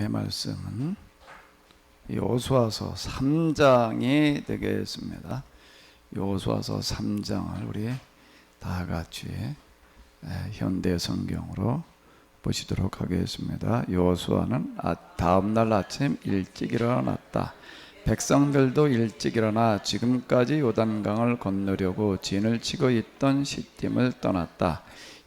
오늘의 말씀은 여호수아서 3장이 되겠습니다. 여호수아서 3장을 우리 다 같이 현대 성경으로 보시도록 하겠습니다. 여호수아는 다음날 아침 일찍 일어났다. 백성들도 일찍 일어나 지금까지 요단강을 건너려고 진을 치고 있던 시팀을 떠났다.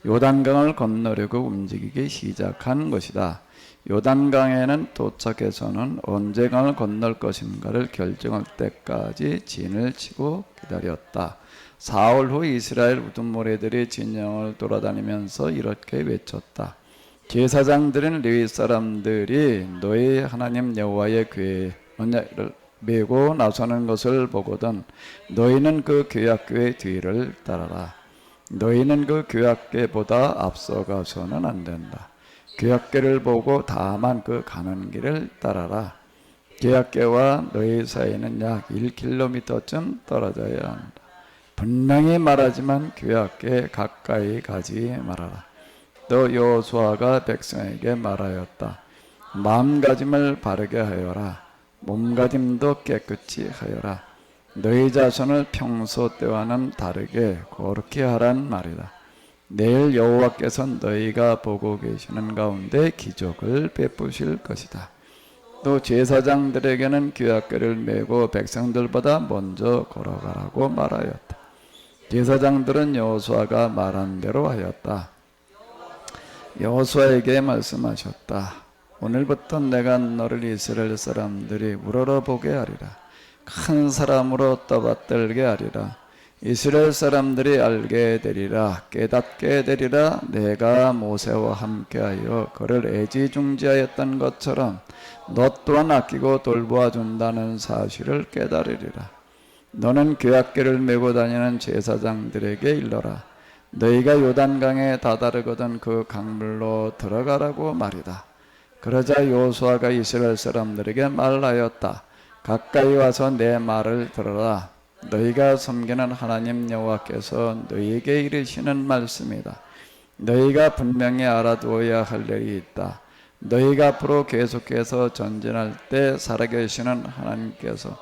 요단강을 건너려고 움직이기 시작한 것이다. 요단강에는 도착해서는 언제 강을 건널 것인가를 결정할 때까지 진을 치고 기다렸다. 사흘 후 이스라엘 우두머리들이 진영을 돌아다니면서 이렇게 외쳤다. 제사장들은 레위 사람들이 너희 하나님 여호와의 언약을 메고 나서는 것을 보거든 너희는 그 규약궤의 뒤를 따라라. 너희는 그 규약궤보다 앞서가서는 안 된다. 규약궤를 보고 다만 그 가는 길을 따라라. 규약궤와 너희 사이는 약 1km쯤 떨어져야 한다. 분명히 말하지만 규약궤 가까이 가지 말아라. 또 여호수아가 백성에게 말하였다. 마음가짐을 바르게 하여라. 몸가짐도 깨끗이 하여라. 너희 자손을 평소 때와는 다르게 거룩히 하란 말이다. 내일 여호와께서 너희가 보고 계시는 가운데 기적을 베푸실 것이다. 또 제사장들에게는 규약궤를 메고 백성들보다 먼저 걸어가라고 말하였다. 제사장들은 여호수아가 말한 대로 하였다. 여호수아에게 말씀하셨다. 오늘부터 내가 너를 이스라엘 사람들이 우러러보게 하리라. 큰 사람으로 떠받들게 하리라. 이스라엘 사람들이 알게 되리라. 깨닫게 되리라. 내가 모세와 함께하여 그를 애지중지하였던 것처럼 너 또한 아끼고 돌보아 준다는 사실을 깨달으리라. 너는 규약궤를 메고 다니는 제사장들에게 일러라. 너희가 요단강에 다다르거든 그 강물로 들어가라고 말이다. 그러자 여호수아가 이스라엘 사람들에게 말하였다. 가까이 와서 내 말을 들어라. 너희가 섬기는 하나님 여호와께서 너희에게 이르시는 말씀이다. 너희가 분명히 알아두어야 할 일이 있다. 너희가 앞으로 계속해서 전진할 때 살아계시는 하나님께서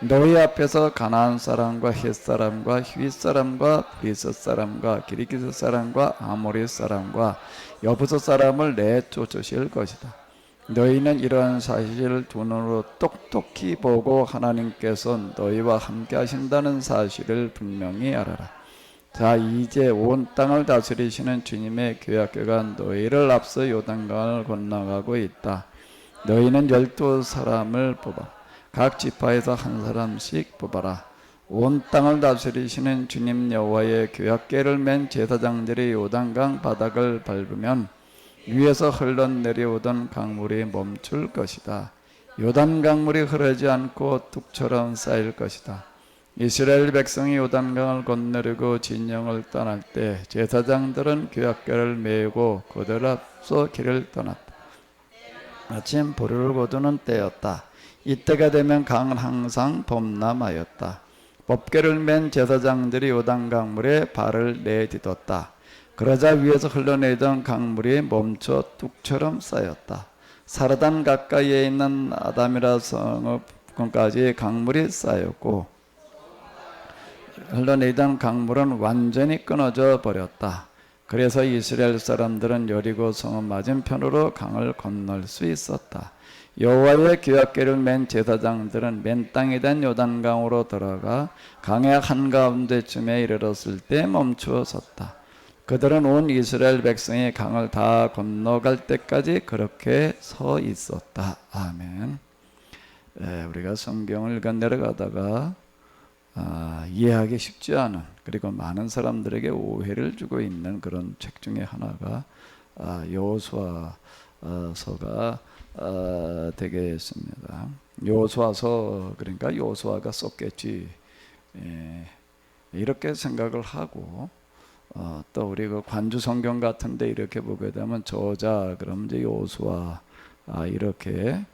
너희 앞에서 가나안 사람과 헷 사람과 휘 사람과 브리스 사람과 기르기스 사람과 아모리 사람과 여부스 사람을 내쫓으실 것이다. 너희는 이러한 사실을 두 눈으로 똑똑히 보고 하나님께서 너희와 함께 하신다는 사실을 분명히 알아라. 자, 이제 온 땅을 다스리시는 주님의 규약궤가 너희를 앞서 요단강을 건너가고 있다. 너희는 12사람을 뽑아 각 지파에서 한 사람씩 뽑아라. 온 땅을 다스리시는 주님 여호와의 규약궤를 맨 제사장들이 요단강 바닥을 밟으면 위에서 흘러내려오던 강물이 멈출 것이다. 요단 강물이 흐르지 않고 뚝처럼 쌓일 것이다. 이스라엘 백성이 요단강을 건너려고 진영을 떠날 때 제사장들은 규약궤를 메고 그들 앞서 길을 떠났다. 아침 보리를 거두는 때였다. 이때가 되면 강은 항상 범람하였다. 법궤를 맨 제사장들이 요단 강물에 발을 내딛었다. 그러자 위에서 흘러내리던 강물이 멈춰 뚝처럼 쌓였다. 사르단 가까이에 있는 아담이라 성읍까지 강물이 쌓였고 흘러내리던 강물은 완전히 끊어져 버렸다. 그래서 이스라엘 사람들은 여리고 성읍 맞은편으로 강을 건널 수 있었다. 여호와의 규약궤를 맨 제사장들은 맨 땅이 된 요단강으로 들어가 강의 한가운데쯤에 이르렀을 때 멈추어 섰다. 그들은 온 이스라엘 백성이 강을 다 건너갈 때까지 그렇게 서 있었다. 아멘. 우리가 성경을 읽어 내려가다가 이해하기 쉽지 않은, 그리고 많은 사람들에게 오해를 주고 있는 그런 책 중에 하나가 여호수아서가 되겠습니다. 여호수아서, 그러니까 여호수아가 썼겠지, 이렇게 생각을 하고, 또 우리 그 관주 성경 같은데 이렇게 보게 되면 저자, 그럼 이제 여호수아 이렇게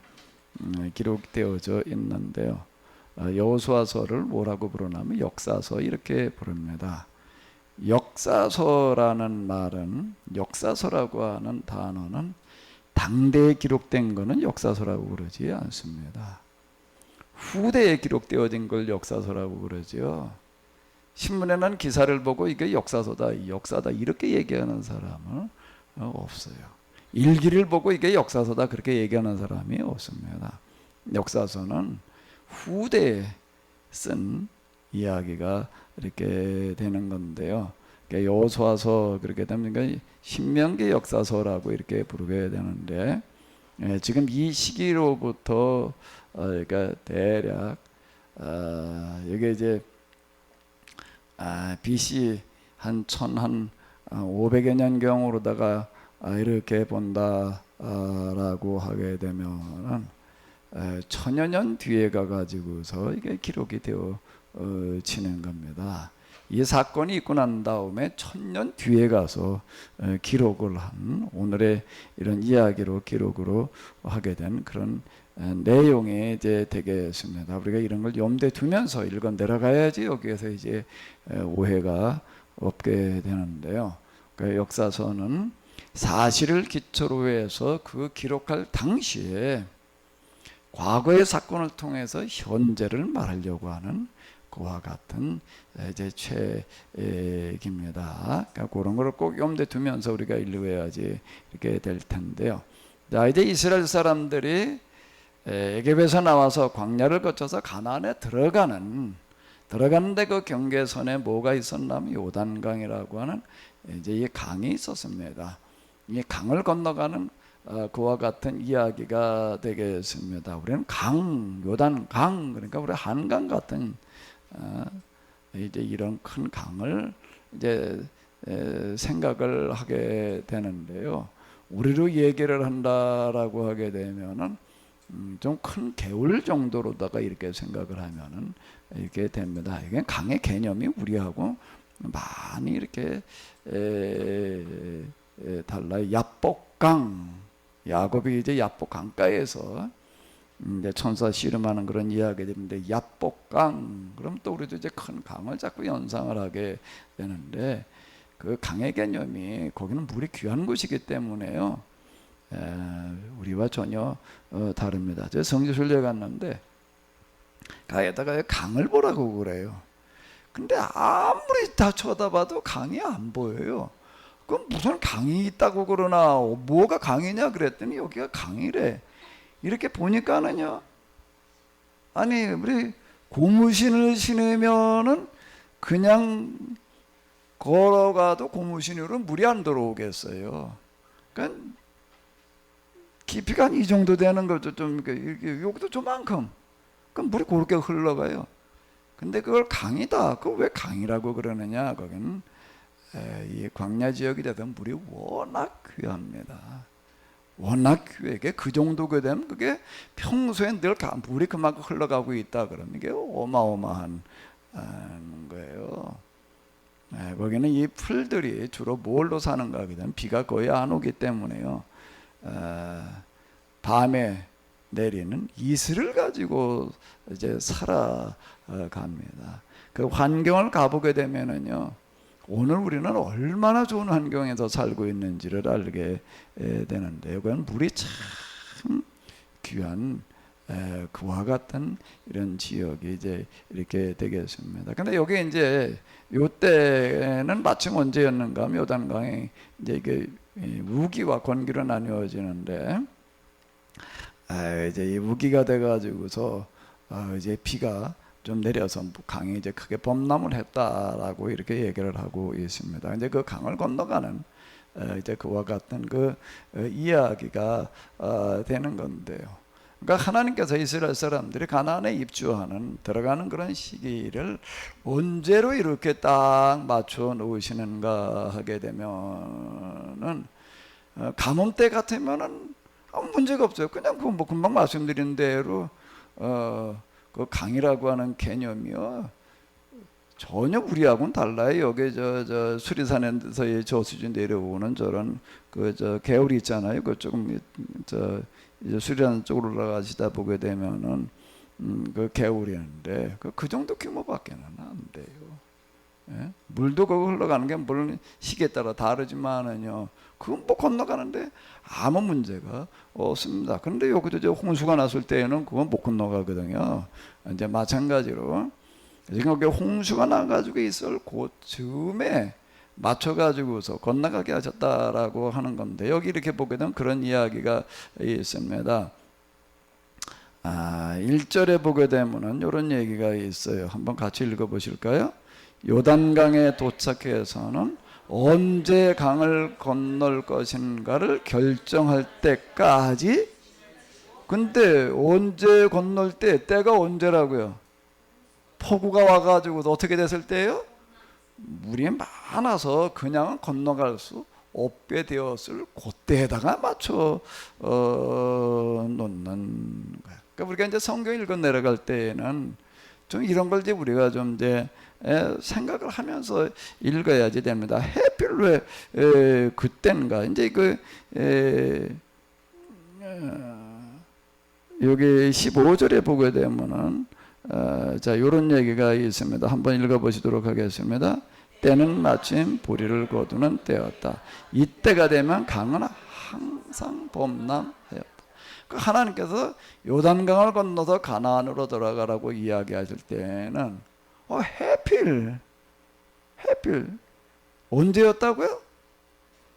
기록되어져 있는데요. 여호수아서를 뭐라고 부르냐면 역사서 이렇게 부릅니다. 역사서라는 말은, 역사서라고 하는 단어는 당대에 기록된 거는 역사서라고 그러지 않습니다. 후대에 기록되어진 걸 역사서라고 그러죠. 신문에는 기사를 보고 이게 역사서다, 역사다 이렇게 얘기하는 사람은 없어요. 일기를 보고 이게 역사서다 그렇게 얘기하는 사람이 없습니다. 역사서는 후대에 쓴 이야기가 이렇게 되는 건데요. 여호수아서 그렇게 되면 신명기 역사서라고 이렇게 부르게 되는데, 지금 이 시기로부터 그러니까 대략 이게 이제 BC 한 1500여 년경으로다가 이렇게 본다라고 하게 되면은 1000여 년 뒤에 가가지고서 이게 기록이 되어지는 겁니다. 이 사건이 있고 난 다음에 1000년 뒤에 가서 기록을 한 오늘의 이런 이야기로 기록으로 하게 된 그런 내용이 이제 되겠습니다. 우리가 이런 걸 염두에 두면서 읽어 내려가야지 여기에서 이제 오해가 없게 되는데요. 그 역사서는 사실을 기초로 해서 그 기록할 당시에 과거의 사건을 통해서 현재를 말하려고 하는 그와 같은 이제 책입니다. 그러니까 그런 걸 꼭 염두에 두면서 우리가 읽어야지 이렇게 될 텐데요. 자, 이제 이스라엘 사람들이 애굽에서 나와서 광야를 거쳐서 가나안에 들어가는데 그 경계선에 뭐가 있었냐면 요단강이라고 하는 이제 이 강이 있었습니다. 이 강을 건너가는 그와 같은 이야기가 되겠습니다. 우리는 요단강, 그러니까 우리 한강 같은 이제 이런 큰 강을 이제 생각을 하게 되는데요. 우리로 얘기를 한다라고 하게 되면은 좀 큰 개울 정도로다가 이렇게 생각을 하면은 이렇게 됩니다. 이게 강의 개념이 우리하고 많이 이렇게 달라요. 야복강, 야곱이 이제 야복 강가에서 이제 천사 씨름하는 그런 이야기들인데, 야복강, 그럼 또 우리도 이제 큰 강을 자꾸 연상을 하게 되는데, 그 강의 개념이 거기는 물이 귀한 곳이기 때문에요. 우리와 전혀 다릅니다. 제가 성지순례 갔는데 가에다가 강을 보라고 그래요. 근데 아무리 다 쳐다봐도 강이 안 보여요. 그럼 무슨 강이 있다고 그러나, 뭐가 강이냐 그랬더니 여기가 강이래. 이렇게 보니까는요, 아니 우리 고무신을 신으면은 그냥 걸어가도 고무신으로 물이 안 들어오겠어요. 그러니까 깊이가 한 이 정도 되는 거죠. 좀 여기도 좀만큼. 그럼 물이 그렇게 흘러가요. 근데 그걸 강이다. 그걸 왜 강이라고 그러느냐? 거기는 이 광야 지역이 되던 물이 워낙 귀합니다. 워낙 귀하게 그 정도가 되면 그게 평소에 늘 물이 그만큼 흘러가고 있다 그러면 이게 어마어마한 거예요. 거기는 이 풀들이 주로 뭘로 사는가 하면 비가 거의 안 오기 때문에요. 밤에 내리는 이슬을 가지고 이제 살아갑니다. 그 환경을 가보게 되면은요, 오늘 우리는 얼마나 좋은 환경에서 살고 있는지를 알게 되는데, 이건 물이 참 귀한 그와 같은 이런 지역이 이제 이렇게 되겠습니다. 근데 여기 이제 요때는 마침 언제였는가 하면 요단강이 이제 이게 우기와 건기로 나뉘어지는데, 이제 이 우기가 돼가지고서 이제 비가 좀 내려서 강이 이제 크게 범람을 했다라고 이렇게 얘기를 하고 있습니다. 이제 그 강을 건너가는 이제 그와 같은 그 이야기가 되는 건데요. 그러니까 하나님께서 이스라엘 사람들이 가나안에 입주하는 들어가는 그런 시기를 언제로 이렇게 딱 맞춰 놓으시는가 하게 되면은, 가뭄 때 같으면은 아무 문제가 없어요. 그냥 그 뭐 금방 말씀드린 대로 그 강이라고 하는 개념이요, 전혀 우리하고는 달라요. 여기 저 수리산에서 저수지 내려오는 저런 개울이 있잖아요. 그 조금 이제 수리산 쪽으로 올라가시다 보게 되면은 그 개울이 있는데 그 정도 규모밖에는 안 돼요. 예? 물도 그 흘러가는 게 물론 시기에 따라 다르지만은요, 그건 뭐 건너가는데 아무 문제가 없습니다. 그런데 여기도 저 홍수가 났을 때에는 그건 못 건너가거든요. 이제 마찬가지로 지금 여기 홍수가 나가지고 있을 그쯤에 맞춰가지고서 건너가게 하셨다라고 하는 건데, 여기 이렇게 보게 되면 그런 이야기가 있습니다. 1절에 보게 되면은 이런 얘기가 있어요. 한번 같이 읽어보실까요? 요단강에 도착해서는 언제 강을 건널 것인가를 결정할 때까지. 근데 언제 건널 때가 언제라고요? 폭우가 와가지고 어떻게 됐을 때예요? 물이 많아서 그냥 건너갈 수 없게 되었을 그때에다가 맞춰 놓는 거야. 그러니까 우리가 이제 성경 읽어 내려갈 때에는 좀 이런 걸 이제 우리가 좀 이제 생각을 하면서 읽어야지 됩니다. 해필 왜 그땐가 이제 여기 15절에 보게 되면은 자, 요런 얘기가 있습니다. 한번 읽어보시도록 하겠습니다. 때는 마침 보리를 거두는 때였다. 이때가 되면 강은 항상 범람하였다. 하나님께서 요단강을 건너서 가나안으로 들어가라고 이야기하실 때는 해필 언제였다고요?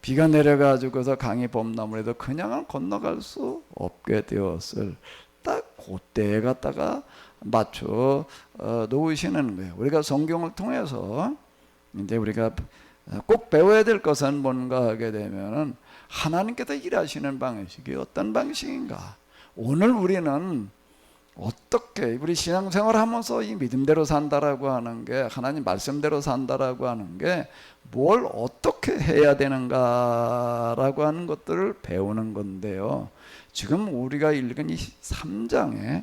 비가 내려가지고서 강이 범람을 해도 그냥은 건너갈 수 없게 되었을 딱 그때에 갖다가 맞춰 놓으시는 거예요. 우리가 성경을 통해서 이제 우리가 꼭 배워야 될 것은 뭔가 하게 되면은 하나님께서 일하시는 방식이 어떤 방식인가. 오늘 우리는 어떻게 우리 신앙생활 하면서 이 믿음대로 산다라고 하는 게, 하나님 말씀대로 산다라고 하는 게 뭘 어떻게 해야 되는가라고 하는 것들을 배우는 건데요. 지금 우리가 읽은 이 3장에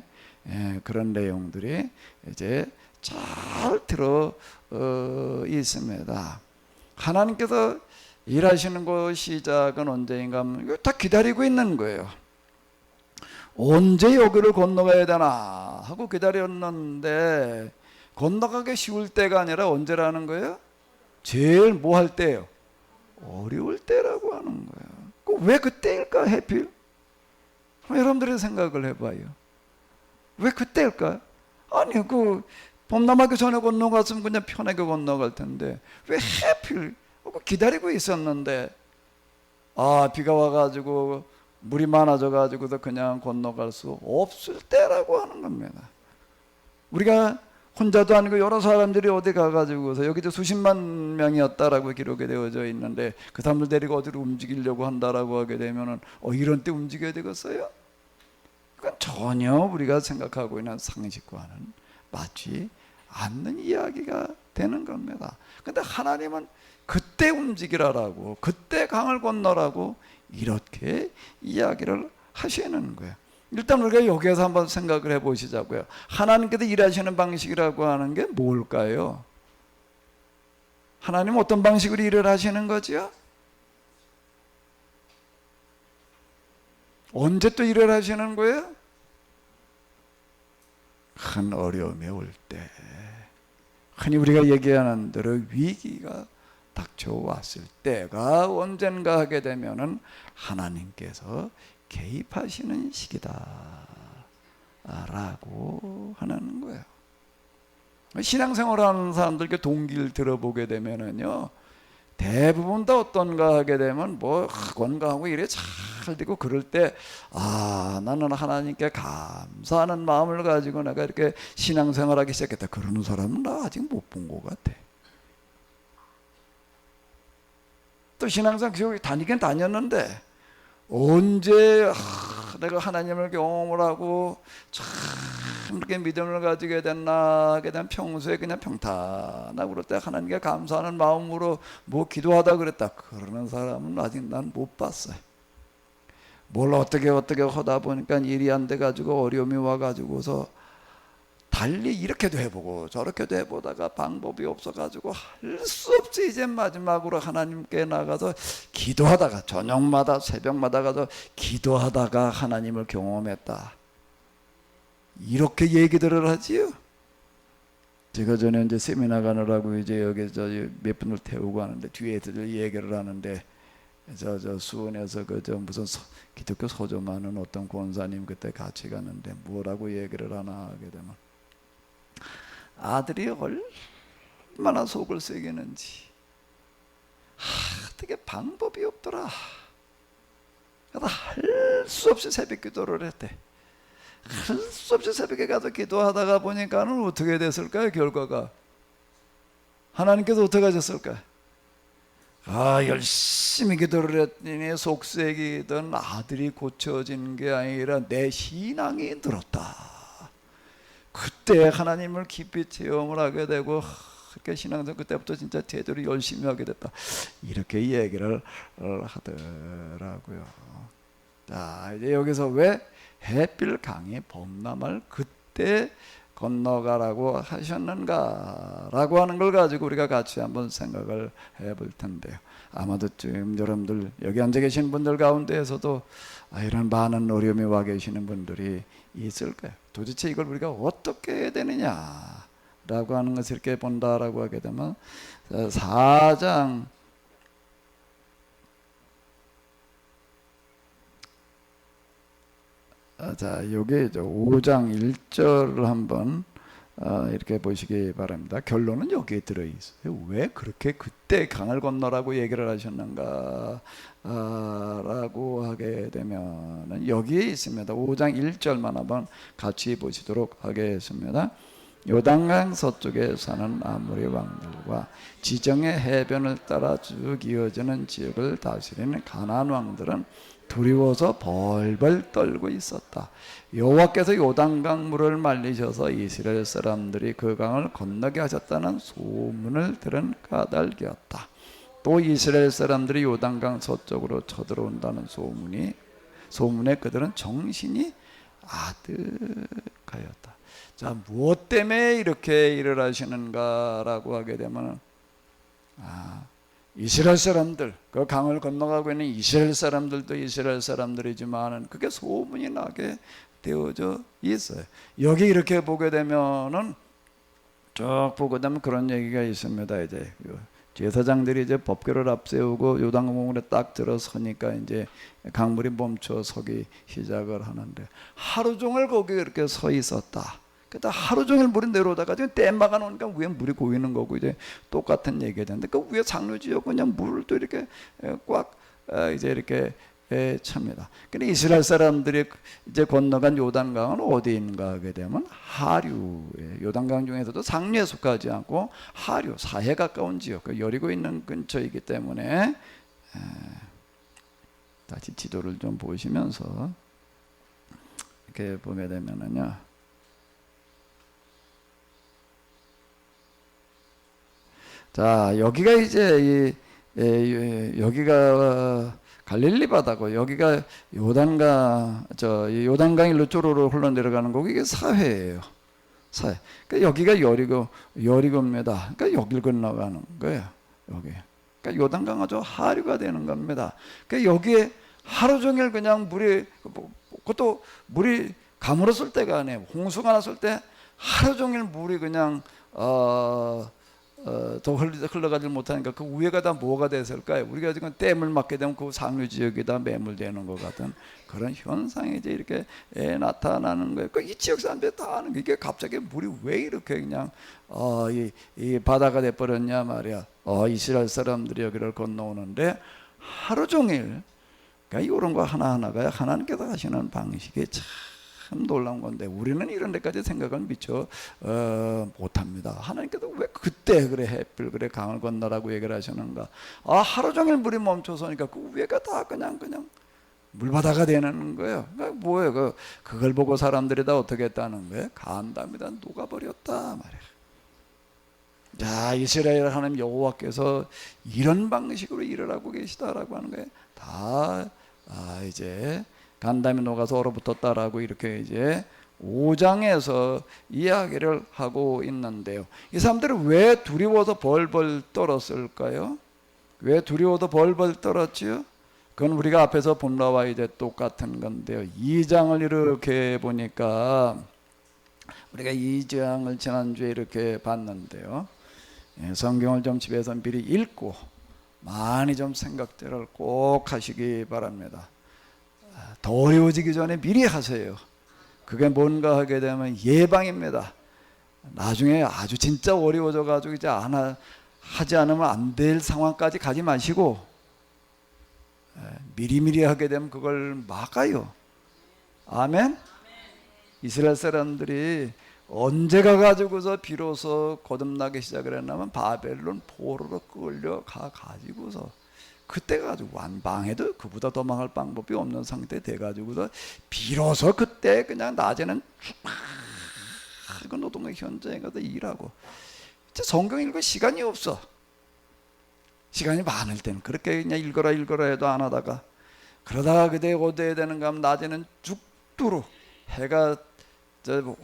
그런 내용들이 이제 잘 들어 있습니다. 하나님께서 일하시는 거 시작은 언제인가 하면 이거 다 기다리고 있는 거예요. 언제 여기를 건너가야 되나 하고 기다렸는데 건너가기 쉬울 때가 아니라 언제라는 거예요? 제일 뭐 할 때예요? 어려울 때라고 하는 거예요. 왜 그때일까 해필? 여러분들이 생각을 해봐요. 왜 그때일까요? 아니 범람하기 전에 건너갔으면 그냥 편하게 건너갈 텐데 왜 해필 기다리고 있었는데 비가 와가지고 물이 많아져가지고도 그냥 건너갈 수 없을 때라고 하는 겁니다. 우리가 혼자도 아니고 여러 사람들이 어디 가가지고서 여기도 수십만 명이었다라고 기록이 되어져 있는데 그 사람들 데리고 어디로 움직이려고 한다라고 하게 되면은 이런 때 움직여야 되겠어요? 그건 전혀 우리가 생각하고 있는 상식과는 맞지 않는 이야기가 되는 겁니다. 근데 하나님은 그때 움직이라라고, 그때 강을 건너라고 이렇게 이야기를 하시는 거예요. 일단 우리가 여기에서 한번 생각을 해보시자고요. 하나님께서 일하시는 방식이라고 하는 게 뭘까요? 하나님은 어떤 방식으로 일을 하시는 거죠? 언제 또 일을 하시는 거예요? 큰 어려움이 올 때, 흔히 우리가 얘기하는 대로 위기가 닥쳐왔을 때가 언젠가 하게 되면은 하나님께서 개입하시는 시기다 라고 하는 거예요. 신앙생활하는 사람들께 동기를 들어보게 되면은요, 대부분 다 어떤가 하게 되면 건강하고 이래 잘 되고 그럴 때 나는 하나님께 감사하는 마음을 가지고 내가 이렇게 신앙생활하기 시작했다, 그러는 사람은 나 아직 못 본 것 같아. 또 신앙생활 다니긴 다녔는데 언제 내가 하나님을 경험을 하고 참 이렇게 믿음을 가지게 됐나 하게 되면 평소에 그냥 평탄하고 그럴 때 하나님께 감사하는 마음으로 기도하다 그랬다, 그러는 사람은 아직 난 못 봤어요. 뭘 어떻게 하다 보니까 일이 안 돼가지고 어려움이 와가지고서 달리 이렇게도 해보고 저렇게도 해보다가 방법이 없어가지고 할 수 없이 이제 마지막으로 하나님께 나가서 기도하다가 저녁마다 새벽마다 가서 기도하다가 하나님을 경험했다, 이렇게 얘기들을 하지요. 제가 전에 이제 세미나 가느라고 이제 여기 몇 분을 태우고 하는데 뒤에서 얘기를 하는데 저 수원에서 저 무슨 기독교 서점하는 어떤 권사님 그때 같이 갔는데 뭐라고 얘기를 하나 하게 되면 아들이 얼마나 속을 새기는지 어떻게 방법이 없더라. 할 수 없이 새벽 기도를 했대. 할 수 없이 새벽에 가서 기도하다가 보니까는 어떻게 됐을까요? 결과가 하나님께서 어떻게 하셨을까요? 열심히 기도를 했더니 속색이던 아들이 고쳐진 게 아니라 내 신앙이 늘었다. 그때 하나님을 깊이 체험을 하게 되고 그렇게 신앙생활 그때부터 진짜 제대로 열심히 하게 됐다. 이렇게 얘기를 하더라고요. 자, 이제 여기서 왜 햇빌 강이 범람할 그때 건너가라고 하셨는가라고 하는 걸 가지고 우리가 같이 한번 생각을 해볼 텐데요. 아마도 지금 여러분들 여기 앉아 계신 분들 가운데에서도 이런 많은 어려움이 와 계시는 분들이 있을 거예요. 도대체 이걸 우리가 어떻게 해야 되느냐라고 하는 것을 이렇게 본다라고 하게 되면 4장 자, 여기 5장 1절을 한번 이렇게 보시기 바랍니다. 결론은 여기에 들어있어요. 왜 그렇게 그때 강을 건너라고 얘기를 하셨는가 라고 하게 되면 여기에 있습니다. 5장 1절만 한번 같이 보시도록 하겠습니다. 요단강 서쪽에 사는 아모리 왕들과 지정의 해변을 따라 쭉 이어지는 지역을 다스리는 가나안 왕들은 두려워서 벌벌 떨고 있었다. 여호와께서 요단강 물을 말리셔서 이스라엘 사람들이 그 강을 건너게 하셨다는 소문을 들은 까닭이었다. 또 이스라엘 사람들이 요단강 서쪽으로 쳐들어온다는 소문에 그들은 정신이 아득하였다. 자, 무엇 때문에 이렇게 일을 하시는가라고 하게 되면 이스라엘 사람들, 그 강을 건너가고 있는 이스라엘 사람들도 이스라엘 사람들이지만은 그게 소문이 나게 되어져 있어요. 여기 이렇게 보게 되면은 쭉 보게 되면 그런 얘기가 있습니다. 이제 제사장들이 이제 법궤를 앞세우고 요단강물에 딱 들어서니까 이제 강물이 멈춰 서기 시작을 하는데 하루 종일 거기 이렇게 서 있었다. 그러다 하루 종일 물이 내려오다가 지금 댐 막아 놓으니까 위에 물이 고이는 거고 이제 똑같은 얘기가 되는데 그 위에 상류지역 그냥 물도 이렇게 꽉 이제 이렇게 찹니다. 근데 이스라엘 사람들이 이제 건너간 요단강은 어디에 있는가 하게 되면 하류에 요단강 중에서도 상류에 속하지 않고 하류 사해 가까운 지역 그 여리고 있는 근처이기 때문에 다시 지도를 좀 보시면서 이렇게 보게 되면은요. 자, 여기가 이제 여기가 갈릴리 바다고 여기가 요단강 일로 쪼로로 흘러내려가는 거고 이게 사해예요. 사해. 그러니까 여기가 여리고입니다. 그러니까 여길 건너가는 거예요. 여기. 그러니까 요단강 아주 하류가 되는 겁니다. 그러니까 여기에 하루 종일 그냥 그것도 물이 가물었을 때가 아니에요. 홍수가 났을 때 하루 종일 물이 그냥 더 흘러가지 못하니까 그 위에가 다 뭐가 됐을까요? 우리가 지금 댐을 막게 되면 그 상류 지역이 다 매몰되는 것 같은 그런 현상이 이제 이렇게 나타나는 거예요. 이 지역 사람들이 다 아는 게 이게 갑자기 물이 왜 이렇게 그냥 이 바다가 돼버렸냐 말이야. 이스라엘 사람들이 여기를 건너오는데 하루 종일 그러니까 이런 거 하나하나가 하나님께서 하시는 방식이 참 놀라운 건데 우리는 이런 데까지 생각을 미처 못합니다. 하나님께서 왜 그때 그래 햇불 그래 강을 건너라고 얘기를 하시는가? 하루 종일 물이 멈춰서니까 그 위에가 다 그냥 물바다가 되는 거예요. 그러니까 뭐예요? 그걸 보고 사람들이 다 어떻게 했다는 거예요? 간담이 다 녹아버렸다 말이에요. 자, 이스라엘 하나님 여호와께서 이런 방식으로 일을 하고 계시다라고 하는 거예요. 다 이제 간담이 녹아서 얼어붙었다라고 이렇게 이제 5장에서 이야기를 하고 있는데요. 이 사람들은 왜 두려워서 벌벌 떨었을까요? 왜 두려워서 벌벌 떨었지요? 그건 우리가 앞에서 본 거와 이제 똑같은 건데요. 2장을 이렇게 보니까 우리가 이 장을 지난주에 이렇게 봤는데요. 성경을 좀 집에서 미리 읽고 많이 좀 생각들을 꼭 하시기 바랍니다. 더 어려워지기 전에 미리 하세요. 그게 뭔가 하게 되면 예방입니다. 나중에 아주 진짜 어려워져 가지고 이제 하지 않으면 안 될 상황까지 가지 마시고 미리미리 하게 되면 그걸 막아요. 아멘. 이스라엘 사람들이 언제 가가지고서 비로소 거듭나기 시작을 했냐면 바벨론 포로로 끌려가 가지고서 그때 가지고 완방해도 그보다 더 망할 방법이 없는 상태 돼 가지고서 비로소 그때 그냥 낮에는 그 노동의 현장에 가서 일하고 이제 성경 읽을 시간이 없어. 시간이 많을 때는 그렇게 그냥 읽어라 해도 안 하다가 그러다가 그때 어디에 되는가 하면 낮에는 죽도록 해가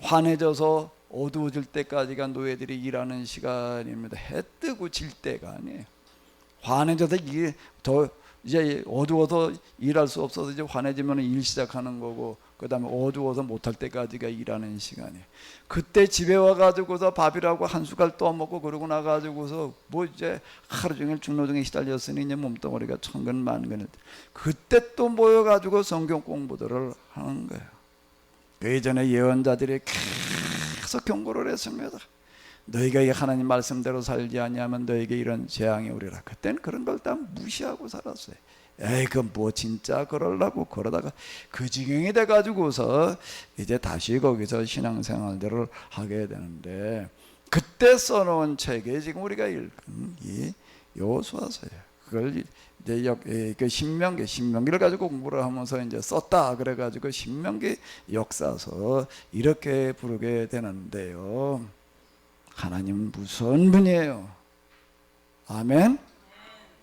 환해져서 어두워질 때까지가 노예들이 일하는 시간입니다. 해 뜨고 질 때가 아니에요. 환해져서 이제 어두워서 일할 수 없어서 이제 환해지면 일 시작하는 거고, 그 다음에 어두워서 못할 때까지가 일하는 시간이에요. 그때 집에 와가지고서 밥이라고 한 숟갈 떠먹고 그러고 나가지고서 뭐 이제 하루 종일 중노동에 시달렸으니 이제 몸뚱어리가 천근만근. 그때 또 모여가지고 성경 공부들을 하는 거예요. 그 이전에 예언자들이 계속 경고를 했습니다. 너희가 이 하나님 말씀대로 살지 아니하면 너에게 이런 재앙이 오리라. 그때는 그런 걸 다 무시하고 살았어요. 에이 그 뭐 진짜 그러려고 그러다가 그 지경이 돼가지고서 이제 다시 거기서 신앙생활들을 하게 되는데, 그때 써놓은 책이 지금 우리가 읽은 이 여호수아서예요. 그걸 이제 그 신명기를 가지고 공부를 하면서 이제 썼다 그래가지고 신명기 역사서 이렇게 부르게 되는데요. 하나님은 무서운 분이에요. 아멘.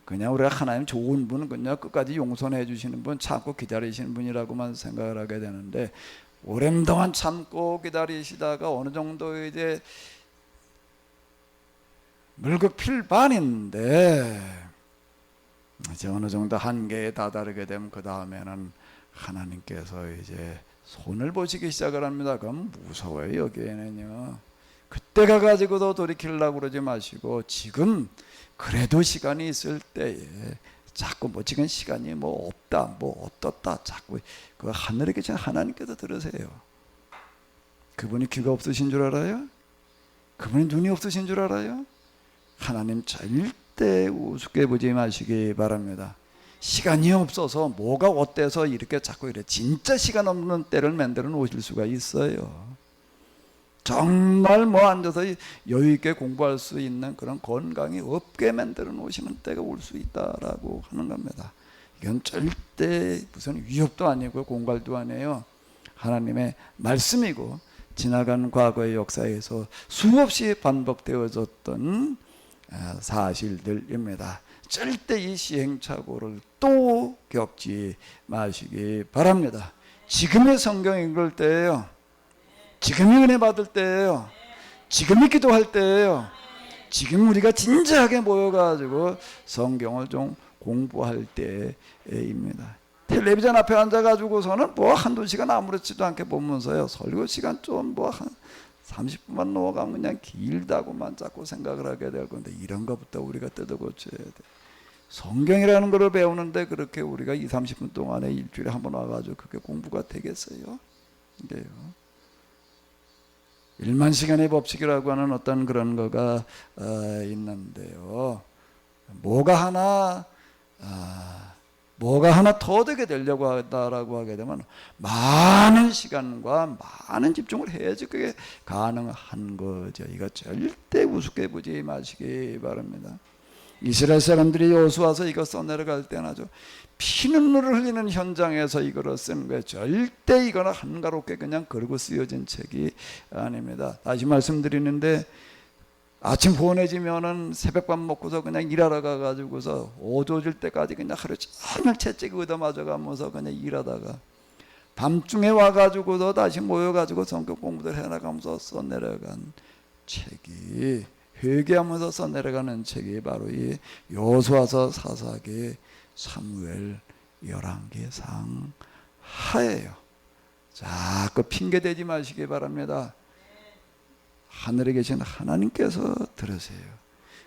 그냥 우리가 하나님 좋은 분, 그냥 끝까지 용서해 주시는 분, 참고 기다리시는 분이라고만 생각을 하게 되는데, 오랜 동안 참고 기다리시다가 어느 정도 이제 물고 필반인데 이제 어느 정도 한계에 다다르게 되면 그 다음에는 하나님께서 이제 손을 보시기 시작을 합니다. 그럼 무서워요. 여기에는요. 그때 가가지고도 돌이키려고 그러지 마시고 지금 그래도 시간이 있을 때에 자꾸 뭐 지금 시간이 뭐 없다 뭐 어떻다 자꾸 그 하늘에 계신 하나님께서 들으세요. 그분이 귀가 없으신 줄 알아요? 그분이 눈이 없으신 줄 알아요? 하나님 절대 우습게 보지 마시기 바랍니다. 시간이 없어서 뭐가 어때서 이렇게 자꾸 이래 진짜 시간 없는 때를 만들어 놓으실 수가 있어요. 정말 뭐 앉아서 여유 있게 공부할 수 있는 그런 건강이 없게 만들어 놓으시는 때가 올 수 있다라고 하는 겁니다. 이건 절대 무슨 위협도 아니고 공갈도 아니에요. 하나님의 말씀이고 지나간 과거의 역사에서 수없이 반복되어졌던 사실들입니다. 절대 이 시행착오를 또 겪지 마시기 바랍니다. 지금의 성경 읽을 때예요. 지금이 은혜 받을 때예요. 지금이 기도할 때예요. 지금 우리가 진지하게 모여가지고 성경을 좀 공부할 때입니다. 텔레비전 앞에 앉아가지고서는 뭐 한두 시간 아무렇지도 않게 보면서요. 설교 시간 좀 뭐 한 30분만 넘어가면 그냥 길다고만 자꾸 생각을 하게 될 건데, 이런 것부터 우리가 뜯어고쳐야 돼. 성경이라는 것을 배우는데 그렇게 우리가 20-30분 동안에 일주일에 한 번 와가지고 그게 공부가 되겠어요? 이게요. 1만 시간의 법칙이라고 하는 어떤 그런 거가 있는데요. 뭐가 하나 터득이 되려고 한다라고 하게 되면 많은 시간과 많은 집중을 해야지 그게 가능한 거죠. 이거 절대 우습게 보지 마시기 바랍니다. 이스라엘 사람들이 여호수아서 이거 써내려갈 때는 아주 피눈물을 흘리는 현장에서 이거를 쓴 거예요. 절대 이거는 한가롭게 그냥 그러고 쓰여진 책이 아닙니다. 다시 말씀드리는데 아침 보내지면은 새벽밥 먹고서 그냥 일하러 가가지고서 어두워질 때까지 그냥 하루 종일 채찍 얻어맞아 가면서 그냥 일하다가 밤중에 와가지고서 다시 모여가지고 성경 공부를 해나가면서 써내려간 책이, 회개하면서 써내려가는 책이 바로 이 여호수아서, 사사기, 사무엘, 열왕기, 상하예요. 자꾸 핑계 대지 마시기 바랍니다. 하늘에 계신 하나님께서 들으세요.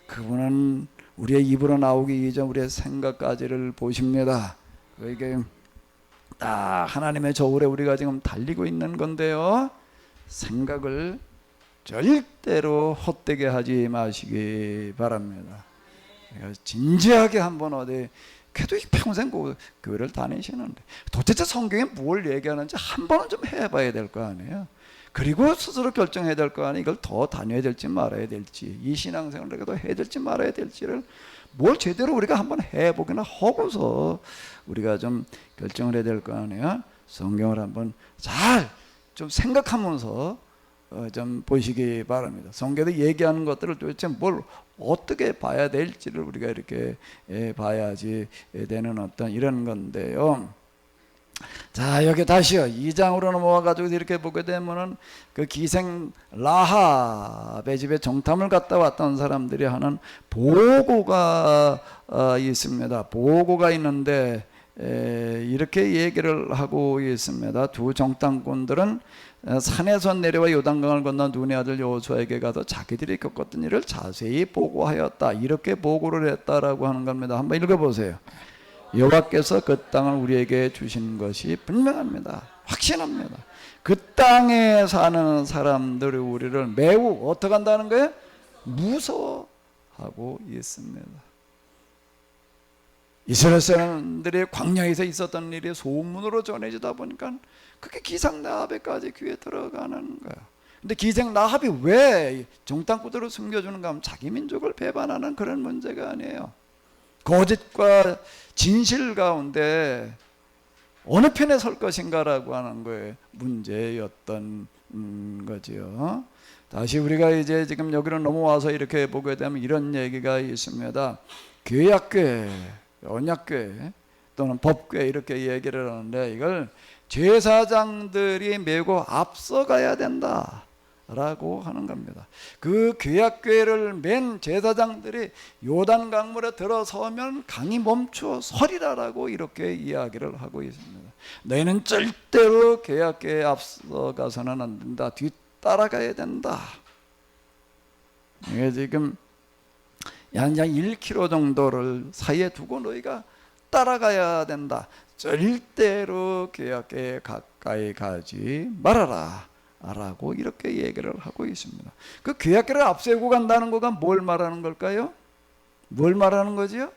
그분은 우리의 입으로 나오기 이전 우리의 생각까지를 보십니다. 이게 딱 하나님의 저울에 우리가 지금 달리고 있는 건데요, 생각을 절대로 헛되게 하지 마시기 바랍니다. 진지하게 한번 어디 그래도 평생 교회를 다니시는데 도대체 성경에 뭘 얘기하는지 한 번은 좀 해봐야 될 거 아니에요. 그리고 스스로 결정해야 될 거 아니에요. 이걸 더 다녀야 될지 말아야 될지, 이 신앙생활을 더 해야 될지 말아야 될지를 뭘 제대로 우리가 한번 해보기나 하고서 우리가 좀 결정을 해야 될 거 아니에요. 성경을 한번 잘 좀 생각하면서 좀 보시기 바랍니다. 성경에 얘기하는 것들을 도대체 뭘 어떻게 봐야 될지를 우리가 이렇게 봐야지 되는 어떤 이런 건데요. 자, 여기 다시요 2장으로 넘어와 가지고 이렇게 보게 되면은 그 기생 라합의 집에 정탐을 갔다 왔던 사람들이 하는 보고가 있습니다. 보고가 있는데 이렇게 얘기를 하고 있습니다. 두 정탐꾼들은 산에서 내려와 요단강을 건너 눈의 아들 여호수아에게 가서 자기들이 겪었던 일을 자세히 보고하였다. 이렇게 보고를 했다라고 하는 겁니다. 한번 읽어보세요. 여호와께서 그 땅을 우리에게 주신 것이 분명합니다. 확신합니다. 그 땅에 사는 사람들이 우리를 매우 어떻게 한다는 거예요? 무서워하고 있습니다. 이스라엘 사람들이 광야에서 있었던 일이 소문으로 전해지다 보니까 그게 기생 라합에까지 귀에 들어가는 거야. 근데 기생 라합이 왜 정탐꾼들을 숨겨주는가 하면 자기 민족을 배반하는 그런 문제가 아니에요. 거짓과 진실 가운데 어느 편에 설 것인가라고 하는 거에 문제였던 거지요. 다시 우리가 이제 지금 여기로 넘어와서 이렇게 보게 되면 이런 얘기가 있습니다. 구약교회, 언약교회 또는 법교회 이렇게 얘기를 하는데 이걸 제사장들이 메고 앞서가야 된다 라고 하는 겁니다. 그 구약교회를 맨 제사장들이 요단 강물에 들어서면 강이 멈추어 서리라라고 이렇게 이야기를 하고 있습니다. 너희는 절대로 구약교회에 앞서가서는 안 된다. 뒤따라가야 된다. 이게 지금 약 1km 정도를 사이에 두고 너희가 따라가야 된다. 절대로 구약교회에 가까이 가지 말아라 라고 이렇게 얘기를 하고 있습니다. 그 구약교회를 앞세우고 간다는 거가 뭘 말하는 걸까요? 뭘 말하는 거지요?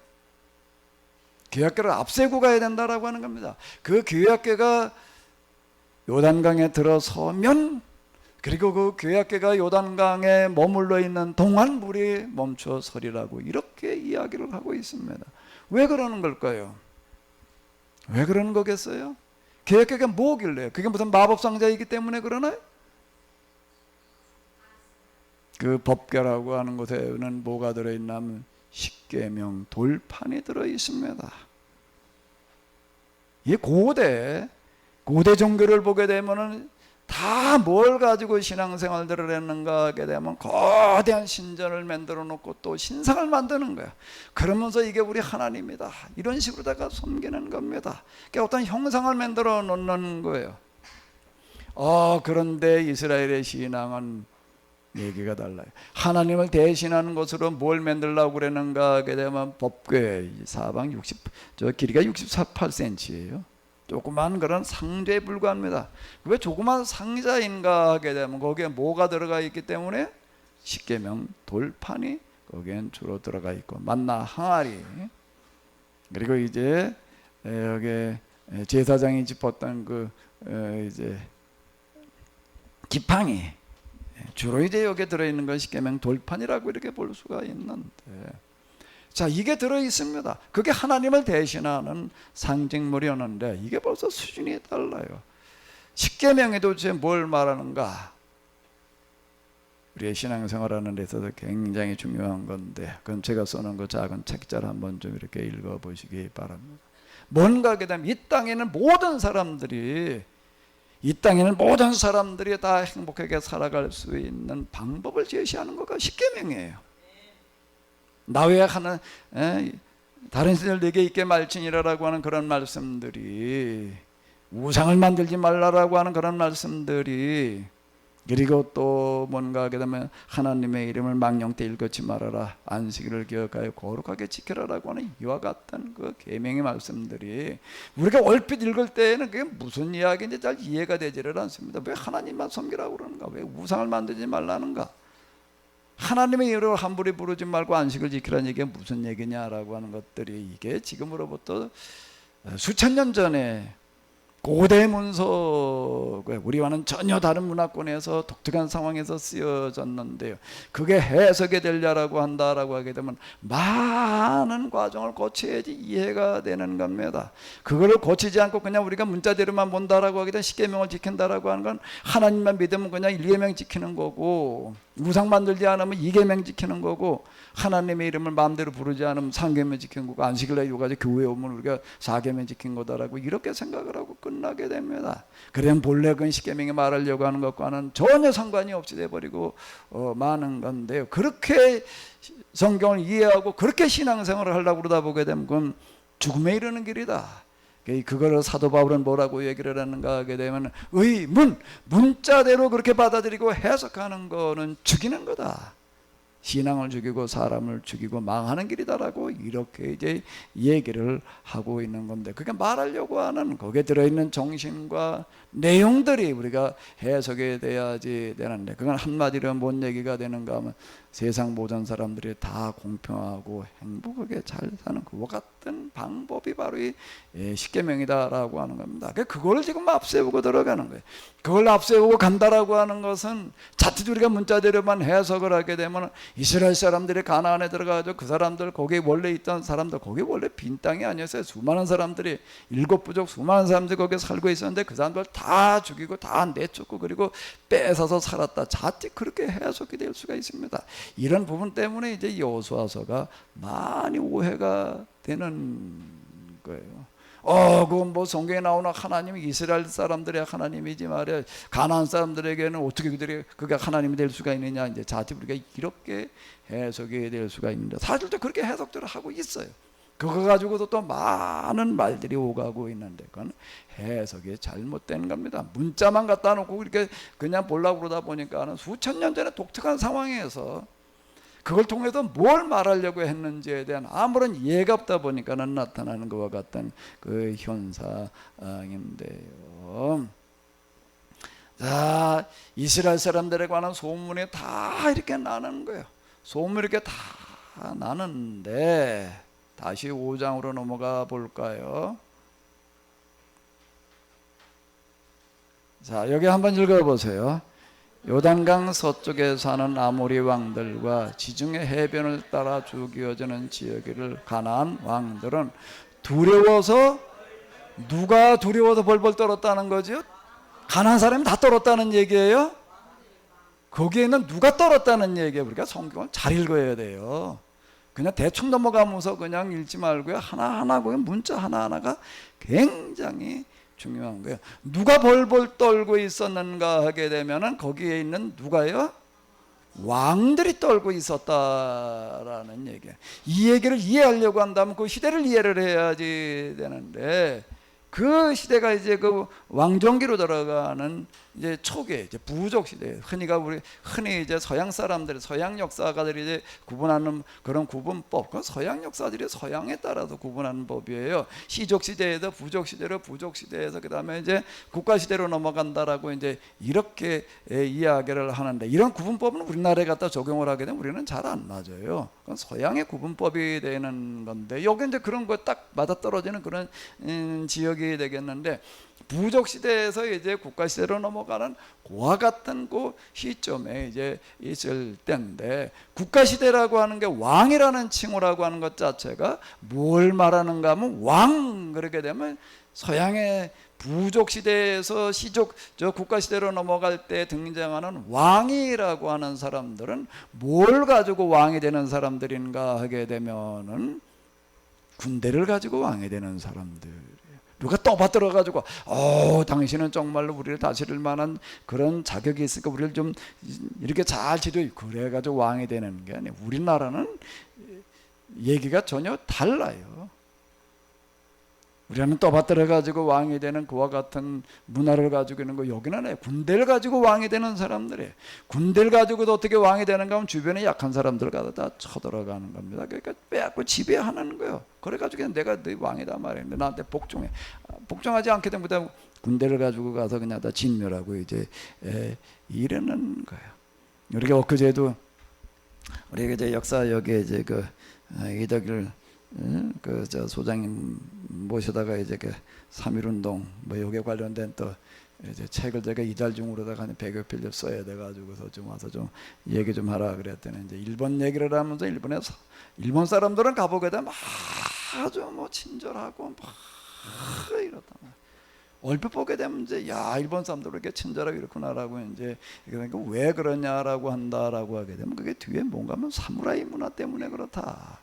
구약교회를 앞세우고 가야 된다라고 하는 겁니다. 그 구약교회가 요단강에 들어서면, 그리고 그 구약교회가 요단강에 머물러 있는 동안 물이 멈춰 서리라고 이렇게 이야기를 하고 있습니다. 왜 그러는 걸까요? 왜 그러는 거겠어요? 구약교회가 뭐길래? 그게 무슨 마법상자이기 때문에 그러나요? 그 법궤라고 하는 곳에는 뭐가 들어있냐면 십계명 돌판이 들어있습니다. 이 고대 종교를 보게 되면은 다 뭘 가지고 신앙생활들을 했는가 하게 되면 거대한 신전을 만들어 놓고 또 신상을 만드는 거야. 그러면서 이게 우리 하나님이다 이런 식으로다가 섬기는 겁니다. 그러니까 어떤 형상을 만들어 놓는 거예요. 그런데 이스라엘의 신앙은 얘기가 달라요. 하나님을 대신하는 것으로 뭘 만들려고 그러는가 하게 되면 법궤 사방 60, 저 길이가 68cm예요. 조그만 그런 상자에 불과합니다. 왜 조그만 상자인가 하게 되면 거기에 뭐가 들어가 있기 때문에 십계명 돌판이 거기엔 주로 들어가 있고 만나 항아리, 그리고 이제 여기 제사장이 짚었던 그 이제 지팡이, 주로 이제 여기에 들어있는 건 십계명 돌판이라고 이렇게 볼 수가 있는데, 자, 이게 들어있습니다. 그게 하나님을 대신하는 상징물이었는데 이게 벌써 수준이 달라요. 십계명이 도대체 뭘 말하는가? 우리의 신앙생활하는 데 있어서 굉장히 중요한 건데, 그럼 제가 써놓은 그 작은 책자를 한번 좀 이렇게 읽어보시기 바랍니다. 뭔가 하게 되면 이 땅에는 모든 사람들이 다 행복하게 살아갈 수 있는 방법을 제시하는 거가 십계명이에요. 나 외에 하는 다른 신을 내게 있게 말지니라라고 하는 그런 말씀들이, 우상을 만들지 말라라고 하는 그런 말씀들이 그리고 또 뭔가 하게 되면 하나님의 이름을 망령되 일컫지 말아라, 안식일을 기억하여 거룩하게 지켜라라고 하는 이와 같은 그 계명의 말씀들이 우리가 얼핏 읽을 때에는 그게 무슨 이야기인지 잘 이해가 되지를 않습니다. 왜 하나님만 섬기라고 그러는가? 왜 우상을 만들지 말라는가? 하나님의 이름을 함부로 부르지 말고 안식을 지키라는 얘기가 무슨 얘기냐라고 하는 것들이, 이게 지금으로부터 수천 년 전에 고대 문서가 우리와는 전혀 다른 문화권에서 독특한 상황에서 쓰여졌는데요, 그게 해석이 되려고 한다라고 하게 되면 많은 과정을 거쳐야지 이해가 되는 겁니다. 그거를 거치지 않고 그냥 우리가 문자대로만 본다라고 하게 되면 십계명을 지킨다라고 하는 건 하나님만 믿으면 그냥 일계명 지키는 거고, 우상 만들지 않으면 이계명 지키는 거고, 하나님의 이름을 마음대로 부르지 않으면 삼계명 지킨 거고, 안식일날 요가지 교회에 오면 우리가 사계명 지킨 거다라고 이렇게 생각을 하고 끝나게 됩니다. 그럼 본래 그 십계명이 말하려고 하는 것과는 전혀 상관이 없이 돼버리고 많은 건데요, 그렇게 성경을 이해하고 그렇게 신앙생활을 하려고 그러다 보게 되면 그건 죽음에 이르는 길이다. 그거를 사도 바울은 뭐라고 얘기를 하는가 하게 되면, 의문, 문자대로 그렇게 받아들이고 해석하는 거는 죽이는 거다. 신앙을 죽이고 사람을 죽이고 망하는 길이다라고 이렇게 이제 얘기를 하고 있는 건데, 그게 말하려고 하는 거기에 들어있는 정신과 내용들이 우리가 해석이 돼야지 되는데, 그건 한마디로 뭔 얘기가 되는가 하면 세상 모든 사람들이 다 공평하고 행복하게 잘 사는 그와 같은 방법이 바로 이 십계명이다라고 하는 겁니다. 그걸 지금 앞세우고 들어가는 거예요. 그걸 앞세우고 간다라고 하는 것은 자칫 우리가 문자대로만 해석을 하게 되면 이스라엘 사람들이 가나안에 들어가서 그 사람들, 거기에 원래 있던 사람들, 거기 원래 빈 땅이 아니었어요. 수많은 사람들이, 일곱 부족 수많은 사람들이 거기에 살고 있었는데 그 사람들 다 죽이고 다 내쫓고 그리고 뺏어서 살았다. 자칫 그렇게 해석이 될 수가 있습니다. 이런 부분 때문에 이제 여호수아서가 많이 오해가 되는 거예요. 그건 뭐 성경에 나오는 하나님이 이스라엘 사람들의 하나님이지 말이야, 가나안 사람들에게는 어떻게 그게 하나님이 될 수가 있느냐, 이제 자칫 우리가 이렇게 해석이 될 수가 있는데, 사실도 그렇게 해석들을 하고 있어요. 그거 가지고도 또 많은 말들이 오가고 있는데 그건 해석이 잘못된 겁니다. 문자만 갖다 놓고 이렇게 그냥 보려고 그러다 보니까는 수천 년 전에 독특한 상황에서 그걸 통해서 뭘 말하려고 했는지에 대한 아무런 이해가 없다 보니까는 나타나는 것과 같은 그 현상인데요. 자, 이스라엘 사람들에 관한 소문이 다 이렇게 나는 거예요. 소문이 이렇게 다 나는데, 다시 5장으로 넘어가 볼까요? 자, 여기 한번 읽어보세요. 요단강 서쪽에 사는 아모리 왕들과 지중해 해변을 따라 주기어지는 지역을 가나안 왕들은 두려워서, 누가 두려워서 벌벌 떨었다는 거죠? 가나안 사람이 다 떨었다는 얘기예요? 거기에는 누가 떨었다는 얘기예요? 우리가 성경을 잘 읽어야 돼요. 그냥 대충 넘어가면서 그냥 읽지 말고요, 하나하나 문자 하나하나가 굉장히 중요한 거예요. 누가 벌벌 떨고 있었는가 하게 되면은 거기에 있는 누가요? 왕들이 떨고 있었다라는 얘기예요. 이 얘기를 이해하려고 한다면 그 시대를 이해를 해야지 되는데, 그 시대가 이제 그 왕정기로 들어가는 이제 초기, 이제 부족 시대, 흔히 이제 서양 사람들이, 서양 역사가들이 이제 구분하는 그런 구분법, 그 서양 역사들이 서양에 따라서 구분하는 법이에요. 시족 시대에서 부족 시대로, 부족 시대에서 그 다음에 이제 국가 시대로 넘어간다라고 이제 이렇게 이야기를 하는데, 이런 구분법은 우리나라에 갖다 적용을 하게 되면 우리는 잘 안 맞아요. 그건 서양의 구분법이 되는 건데, 여기 이제 그런 거 딱 맞아떨어지는 그런 지역이 되겠는데, 부족 시대에서 이제 국가 시대로 넘어가는 그와 같은 그 시점에 이제 있을 때인데, 국가 시대라고 하는 게 왕이라는 칭호라고 하는 것 자체가 뭘 말하는가 하면, 왕 그렇게 되면 서양의 부족 시대에서 국가 시대로 넘어갈 때 등장하는 왕이라고 하는 사람들은 뭘 가지고 왕이 되는 사람들인가 하게 되면은 군대를 가지고 왕이 되는 사람들. 누가 떠받들어가지고 당신은 정말로 우리를 다스릴 만한 그런 자격이 있으니까 우리를 좀 이렇게 잘 지도해, 그래가지고 왕이 되는 게 아니에요. 우리나라는 얘기가 전혀 달라요. 우리는 떠받들어 가지고 왕이 되는 그와 같은 문화를 가지고 있는 거. 여기는 군대를 가지고 왕이 되는 사람들이, 군대를 가지고도 어떻게 왕이 되는가 하면 주변에 약한 사람들 갖다 쳐들어가는 겁니다. 그러니까 빼앗고 지배하는 거예요. 그래가지고 내가 네 왕이다 말이야. 나한테 복종해. 복종하지 않게 되면 군대를 가지고 가서 그냥 다 진멸하고 이제 이러는 거예요. 우리가 엊그제도 우리가 이제 역사역에 이제 그 이덕일 그 저 소장님 모셔다가 이제 그 3.1운동 뭐 여기에 관련된 또 이제 책을 제가 이달 중으로다가 한 100여 필 써야 돼 가지고서 좀 와서 좀 얘기 좀 하라 그랬더니 이제 일본 얘기를 하면서 일본에서 일본 사람들은 가보게 되면 아주 뭐 친절하고 막 이렇다. 얼핏 보게 되면 이제 야 일본 사람들 이렇게 친절하게 이렇구나라고 이제 그러니까 왜 그러냐라고 한다라고 하게 되면 그게 뒤에 뭔가 하면 사무라이 문화 때문에 그렇다.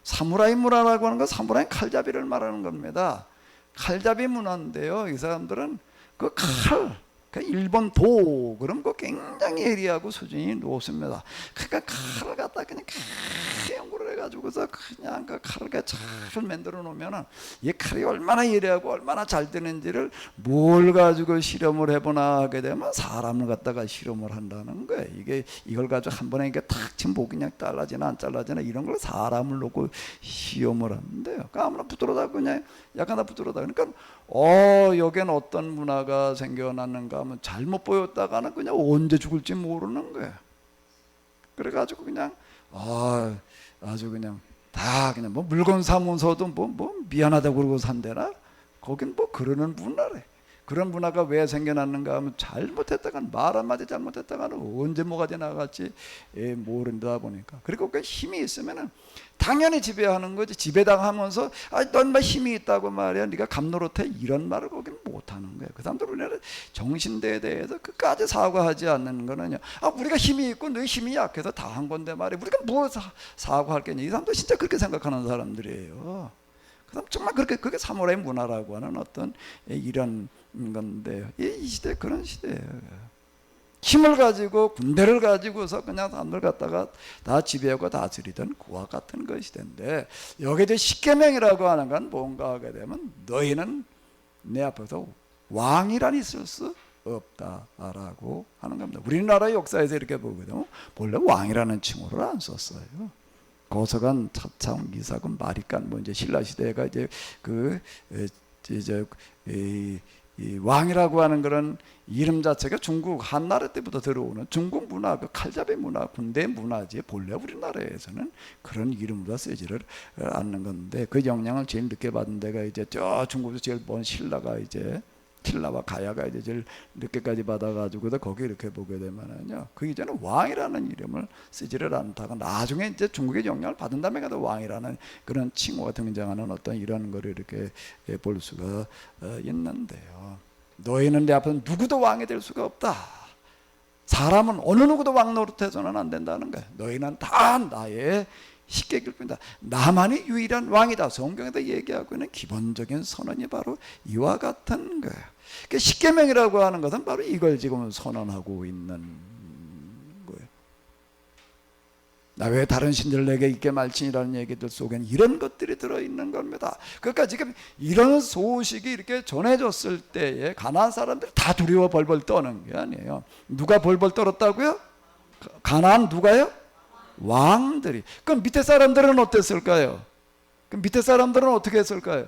사무라이 문화라고 하는 건 사무라이 칼잡이를 말하는 겁니다. 칼잡이 문화인데요. 이 사람들은 그 칼, 그 일본 도 그럼 그 굉장히 예리하고 수준이 높습니다. 그러니까 칼을 갖다 그냥 연구를 해가지고서 그냥 그 칼을 잘 만들어 놓으면은 이 칼이 얼마나 예리하고 얼마나 잘 되는지를 뭘 가지고 실험을 해보나 하게 되면 사람을 갖다가 실험을 한다는 거예요. 이게 이걸 가지고 한 번에 이게 탁 치면 목이 그냥 잘라지나 안 잘라지나 이런 걸 사람을 놓고 시험을 하는데요. 그러니까 아무나 붙들어다 그냥 약간 다 붙들어다 그러니까 여기는 어떤 문화가 생겨났는가 하면 잘못 보였다가는 그냥 언제 죽을지 모르는 거예요. 그래가지고 그냥 아주 그냥 다 그냥 뭐 물건 사면서도 뭐 미안하다고 그러고 산대나 거긴 뭐 그러는 문화래. 그런 문화가 왜 생겨났는가 하면 잘못했다간 말 한마디 잘못했다가는 언제 뭐가 돼 나갈지 모른다 보니까. 그리고 그 힘이 있으면은 당연히 지배하는 거지. 지배당하면서 넌 막 힘이 있다고 말이야 네가 감노릇해 이런 말을 거긴 못하는 거야. 그 사람들 우리는 정신대에 대해서 끝까지 사과하지 않는 거는요. 우리가 힘이 있고 너 힘이 약해서 다 한 건데 말이야 우리가 뭐 사과할 게냐. 이 사람도 진짜 그렇게 생각하는 사람들이에요. 그 사람 정말 그게 사무라이 문화라고 하는 어떤 이런 건데요. 이 시대 그런 시대예요. 힘을 가지고 군대를 가지고서 그냥 사람들 갖다가 다 지배하고 다스리던 그와 같은 것이던데 여기에 이제 십계명이라고 하는 건 뭔가 하게 되면 너희는 내 앞에서 왕이란 있을 수 없다라고 하는 겁니다. 우리나라 역사에서 이렇게 보게 되면 본래 왕이라는 칭호를 안 썼어요. 고서간, 차차운, 기사군, 마리간 뭐 이제 신라 시대가 이제 이 왕이라고 하는 그런 이름 자체가 중국 한나라 때부터 들어오는 중국 문화, 그 칼잡이 문화, 군대 문화지 본래 우리나라에서는 그런 이름으로 쓰지를 않는 건데 그 영향을 제일 늦게 받은 데가 이제 저 중국에서 제일 먼 신라가 이제 신라와 가야가 이제 제일 늦게까지 받아가지고 거기 이렇게 보게 되면은요 그 이제는 왕이라는 이름을 쓰지를 않다가 나중에 이제 중국의 영향을 받은 다음에 가도 왕이라는 그런 칭호가 등장하는 어떤 이런 거를 이렇게 볼 수가 있는데요. 너희는 내 앞에서 누구도 왕이 될 수가 없다. 사람은 어느 누구도 왕 노릇해서는 안 된다는 거야. 너희는 다 나의 십계일 뿐이다. 나만이 유일한 왕이다. 성경에다 얘기하고 있는 기본적인 선언이 바로 이와 같은 거예요. 그러니까 십계명이라고 하는 것은 바로 이걸 지금 선언하고 있는 거예요. 나 왜 다른 신들 내게 있게 말지니라는 얘기들 속에는 이런 것들이 들어있는 겁니다. 그러니까 지금 이런 소식이 이렇게 전해졌을 때에 가나안 사람들이 다 두려워 벌벌 떠는 게 아니에요. 누가 벌벌 떨었다고요? 가나안 누가요? 왕들이. 그럼 밑에 사람들은 어땠을까요? 그럼 밑에 사람들은 어떻게 했을까요?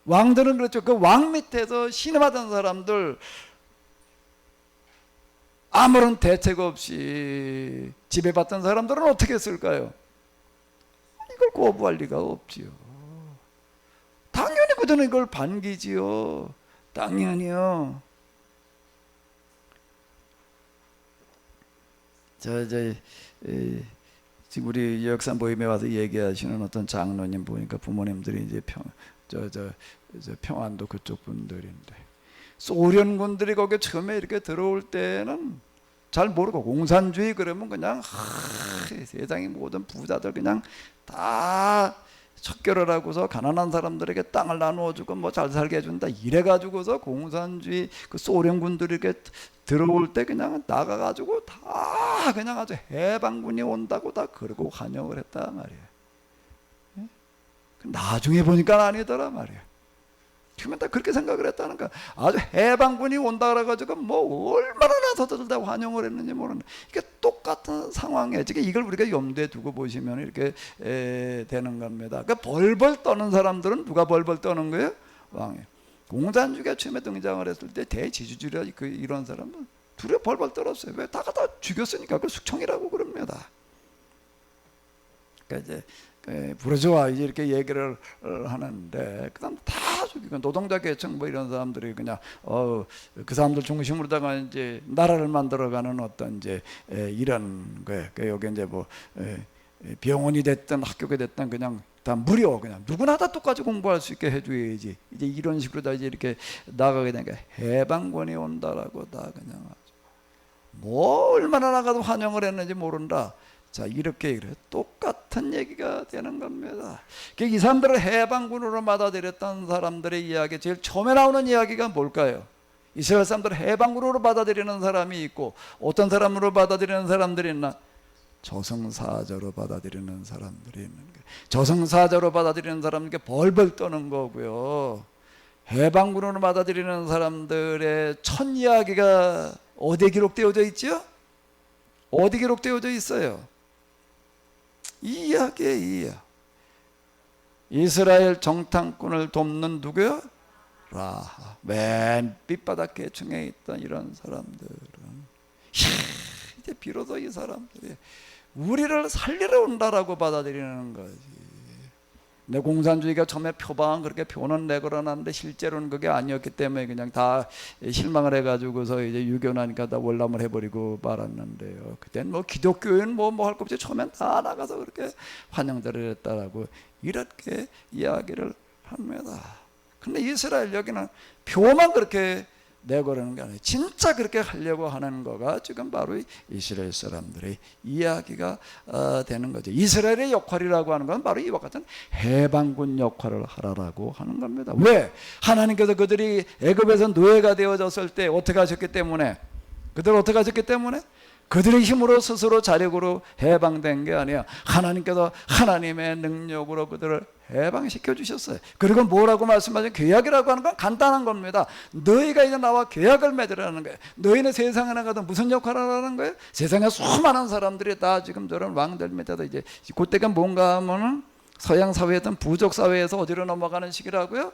왕들은 그렇죠. 그 왕 밑에서 신음하던 사람들 아무런 대책 없이 지배받던 사람들은 어떻게 했을까요? 이걸 거부할 리가 없지요. 당연히 그들은 이걸 반기지요. 당연히요. 지금 우리 역사 모임에 와서 얘기하시는 어떤 장로님 보니까 부모님들이 이제 평안도 그쪽 분들인데 소련군들이 거기 처음에 이렇게 들어올 때는 잘 모르고 공산주의 그러면 그냥 세상의 모든 부자들 그냥 다 척결을 하고서 가난한 사람들에게 땅을 나누어주고 뭐 잘 살게 해준다 이래가지고서 공산주의 그 소련군들이 이렇게 들어올 때 그냥 나가가지고 다 그냥 아주 해방군이 온다고 다 그러고 환영을 했단 말이에요. 나중에 보니까 아니더라 말이야. 처음엔 다 그렇게 생각을 했다는 거야. 아주 해방군이 온다 그래가지고 뭐 얼마나 나서들 다 환영을 했는지 모르는데, 이게 똑같은 상황에 지금 이걸 우리가 염두에 두고 보시면 이렇게 되는 겁니다. 그러니까 벌벌 떠는 사람들은 누가 벌벌 떠는 거예요? 왕이. 공산주의가 처음에 등장을 했을 때 대지주주라 이런 사람은 두려워 벌벌 떨었어요. 왜? 다 죽였으니까. 그걸 숙청이라고 그럽니다. 그러니까 이제 부르주아 이제 이렇게 얘기를 하는데, 그다음 다 죽이고 노동자 계층 뭐 이런 사람들이 그냥 그 사람들 중심으로다가 이제 나라를 만들어가는 어떤 이제 이런 거예요. 여기 이제 뭐 병원이 됐든 학교가 됐든 그냥 다 무료, 그냥 누구나 다 똑같이 공부할 수 있게 해줘야지. 이제 이런 식으로 다 이제 이렇게 나가게 되니까 해방권이 온다라고 다 그냥 뭐 얼마나 나가도 환영을 했는지 모른다. 자, 이렇게 똑같은 얘기가 되는 겁니다. 이 사람들을 해방군으로 받아들였던 사람들의 이야기, 제일 처음에 나오는 이야기가 뭘까요? 이스라엘 사람들을 해방군으로 받아들이는 사람이 있고, 어떤 사람으로 받아들이는 사람들이 있나? 저승사자로 받아들이는 사람들이 있는 거예요. 저승사자로 받아들이는 사람들께 벌벌 떠는 거고요. 해방군으로 받아들이는 사람들의 첫 이야기가 어디에 기록되어져 있죠? 어디 기록되어져 있어요? 이 이야기에 이 이스라엘 정탐꾼을 돕는 누구요? 라합. 맨 밑바닥 계층에 있던 이런 사람들은 이제 비로소 이 사람들이 우리를 살리러 온다라고 받아들이는 거지. 근데 공산주의가 처음에 표방은 그렇게 표는 내걸어놨는데 실제로는 그게 아니었기 때문에 그냥 다 실망을 해가지고서 이제 유교나니까 다 월남을 해버리고 말았는데요. 그때는 뭐 기독교인 뭐 할 것 없이 처음엔 다 나가서 그렇게 환영들을 했다라고 이렇게 이야기를 합니다. 근데 이스라엘 여기는 표만 그렇게 내걸으는 게 아니에요. 진짜 그렇게 하려고 하는 거가 지금 바로 이스라엘 사람들의 이야기가 되는 거죠. 이스라엘의 역할이라고 하는 건 바로 이와 같은 해방군 역할을 하라라고 하는 겁니다. 왜? 하나님께서 그들이 애굽에서 노예가 되어졌을 때 어떻게 하셨기 때문에, 그들 어떻게 하셨기 때문에? 그들의 힘으로 스스로 자력으로 해방된 게 아니야. 하나님께서 하나님의 능력으로 그들을 해방시켜 주셨어요. 그리고 뭐라고 말씀하세요? 계약이라고 하는 건 간단한 겁니다. 너희가 이제 나와 계약을 맺으라는 거예요. 너희는 세상에 나가도 무슨 역할을 하는 거예요? 세상에 수많은 사람들이 다 지금 저런 왕들 밑에다 이제 그때가 뭔가 하면은 서양 사회였던 부족 사회에서 어디로 넘어가는 시기라고요?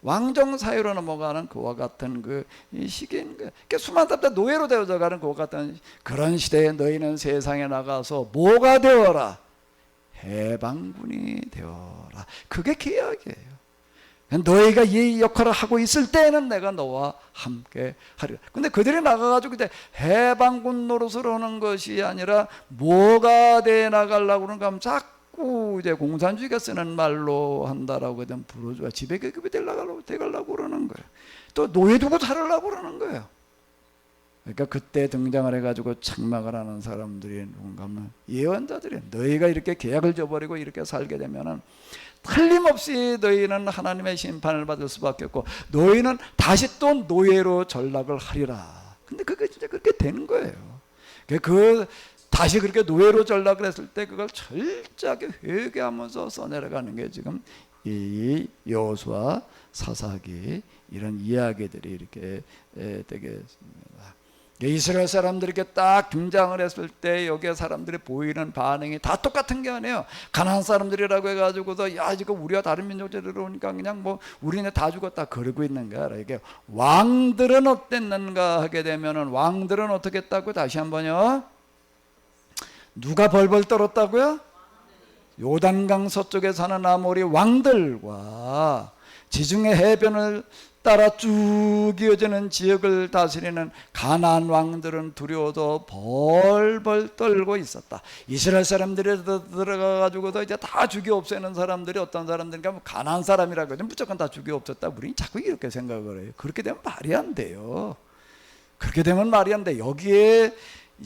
왕정 사회로 넘어가는 그와 같은 그 시기인 거예요. 그러니까 수많은 사람들 노예로 되어져 가는 그와 같은 그런 시대에 너희는 세상에 나가서 뭐가 되어라? 해방군이 되어라. 그게 계약이에요. 너희가 이 역할을 하고 있을 때에는 내가 너와 함께 하리라. 근데 그들이 나가가지고 이제 해방군 노릇을 하는 것이 아니라 뭐가 돼 나가려고 그러는가 하면 자꾸 이제 공산주의가 쓰는 말로 한다라고 하든 부르주아 지배계급이 되려고 그러는 거예요. 또 노예 두고 살으려고 그러는 거예요. 그러니까 그때 등장을 해가지고 책망을 하는 사람들이 누군가 하면 예언자들이, 너희가 이렇게 계약을 저버리고 이렇게 살게 되면은 틀림없이 너희는 하나님의 심판을 받을 수밖에 없고 너희는 다시 또 노예로 전락을 하리라. 근데 그게 진짜 그렇게 되는 거예요. 다시 그렇게 노예로 전락을 했을 때 그걸 철저하게 회개하면서 써내려가는 게 지금 이 여호수아, 사사기 이런 이야기들이 이렇게 되겠습니다. 이스라엘 사람들이 이렇게 딱 등장을 했을 때 여기에 사람들이 보이는 반응이 다 똑같은 게 아니에요. 가나안 사람들이라고 해가지고서 야 이거 우리와 다른 민족들이 오니까 그냥 뭐 우리네 다 죽었다 그러고 있는 거야. 이게 왕들은 어땠는가 하게 되면은 왕들은 어떻게 했다고? 다시 한번요. 누가 벌벌 떨었다고요? 요단강 서쪽에 사는 아모리 왕들과 지중해 해변을 따라 쭉 이어지는 지역을 다스리는 가나안 왕들은 두려워서 벌벌 떨고 있었다. 이스라엘 사람들이 들어가가지고도 이제 다 죽여 없애는 사람들이 어떤 사람들인가 가나안 사람이라고 하면 무조건 다 죽여 없었다. 우리는 자꾸 이렇게 생각을 해요. 그렇게 되면 말이 안 돼요. 그렇게 되면 말이 안 돼. 여기에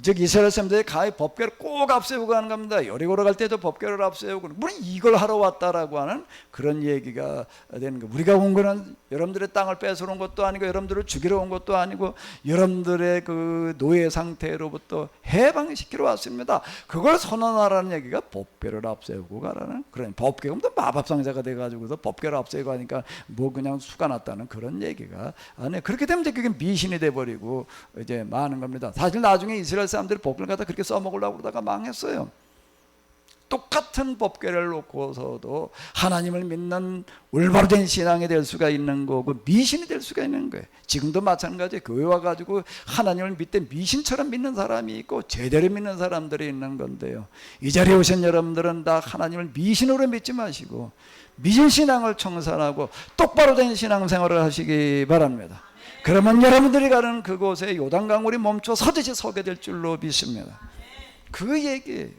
즉 이스라엘 사람들이 가히 법궤를 꼭 앞세우고 가는 겁니다. 여리고로 갈 때도 법궤를 앞세우고, 우리는 이걸 하러 왔다라고 하는 그런 얘기가 되는 거예요. 우리가 온 거는 여러분들의 땅을 뺏어온 것도 아니고, 여러분들을 죽이러 온 것도 아니고, 여러분들의 그 노예 상태로부터 해방시키러 왔습니다. 그걸 선언하라는 얘기가 법궤를 앞세우고 가라는, 그런, 법궤가 또 마법상자가 돼가지고서 법궤를 앞세우고 하니까 뭐 그냥 수가 났다는 그런 얘기가 아니에요. 그렇게 되면 이제 그게 미신이 돼버리고 이제 많은 겁니다. 사실 나중에 이스라엘 사람들이 법궤를 갖다 그렇게 써먹으려고 그러다가 망했어요. 똑같은 법궤를 놓고서도 하나님을 믿는 올바로 된 신앙이 될 수가 있는 거고, 미신이 될 수가 있는 거예요. 지금도 마찬가지예요. 교회 와가지고 하나님을 믿되 미신처럼 믿는 사람이 있고 제대로 믿는 사람들이 있는 건데요, 이 자리에 오신 여러분들은 다 하나님을 미신으로 믿지 마시고 미신신앙을 청산하고 똑바로 된 신앙생활을 하시기 바랍니다. 그러면 여러분들이 가는 그곳에 요단강물이 멈춰 서듯이 서게 될 줄로 믿습니다. 그 얘기예요.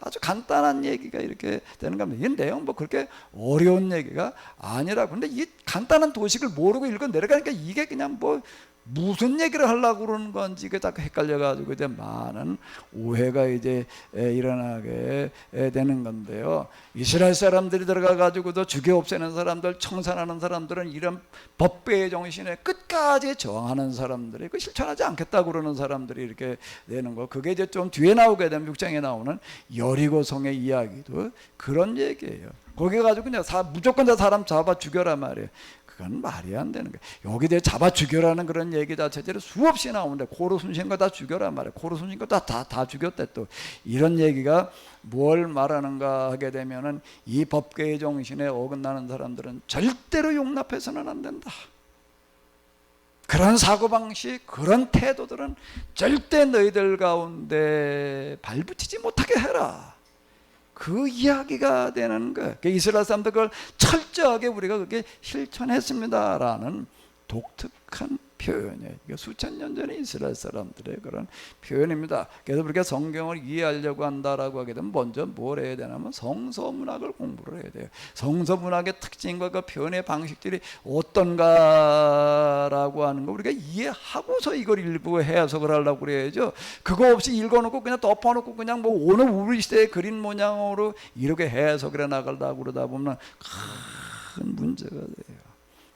아주 간단한 얘기가 이렇게 되는 겁니다. 이 내용 뭐 그렇게 어려운 얘기가 아니라고. 근데 이 간단한 도식을 모르고 읽어 내려가니까 이게 그냥 뭐 무슨 얘기를 하려고 그러는 건지 이게 자꾸 헷갈려가지고 이제 많은 오해가 이제 일어나게 되는 건데요. 이스라엘 사람들이 들어가가지고도 죽여 없애는 사람들, 청산하는 사람들은 이런 법궤의 정신에 끝까지 저항하는 사람들이, 그 실천하지 않겠다고 그러는 사람들이 이렇게 되는 거. 그게 이제 좀 뒤에 나오게 되면 6장에 나오는 여리고성의 이야기도 그런 얘기예요. 거기 가지고 그냥 무조건 다 사람 잡아 죽여라 말이에요. 그건 말이 안 되는 거예요. 여기 대해 잡아 죽여라는 그런 얘기 자체로 수없이 나오는데, 고로 숨쉰 거 다 죽여라 말이에요. 고로 숨쉰 거 다 죽였대. 또 이런 얘기가 뭘 말하는가 하게 되면은, 이 법궤의 정신에 어긋나는 사람들은 절대로 용납해서는 안 된다. 그런 사고방식, 그런 태도들은 절대 너희들 가운데 발붙이지 못하게 해라. 그 이야기가 되는 거예요. 이스라엘 사람들 그걸 철저하게 우리가 그렇게 실천했습니다라는 독특한 표현이에요. 이게 수천 년 전에 이스라엘 사람들의 그런 표현입니다. 그래서 우리가 성경을 이해하려고 한다라고 하게 되면 먼저 뭘 해야 되냐면 성서문학을 공부를 해야 돼요. 성서문학의 특징과 그 표현의 방식들이 어떤가라고 하는 거 우리가 이해하고서 이걸 일부 해석을 하려고 그래야죠. 그거 없이 읽어놓고 그냥 덮어놓고 그냥 뭐 오늘 우리 시대의 그림 모양으로 이렇게 해석을 해나가려고 그러다 보면 큰 문제가 돼요.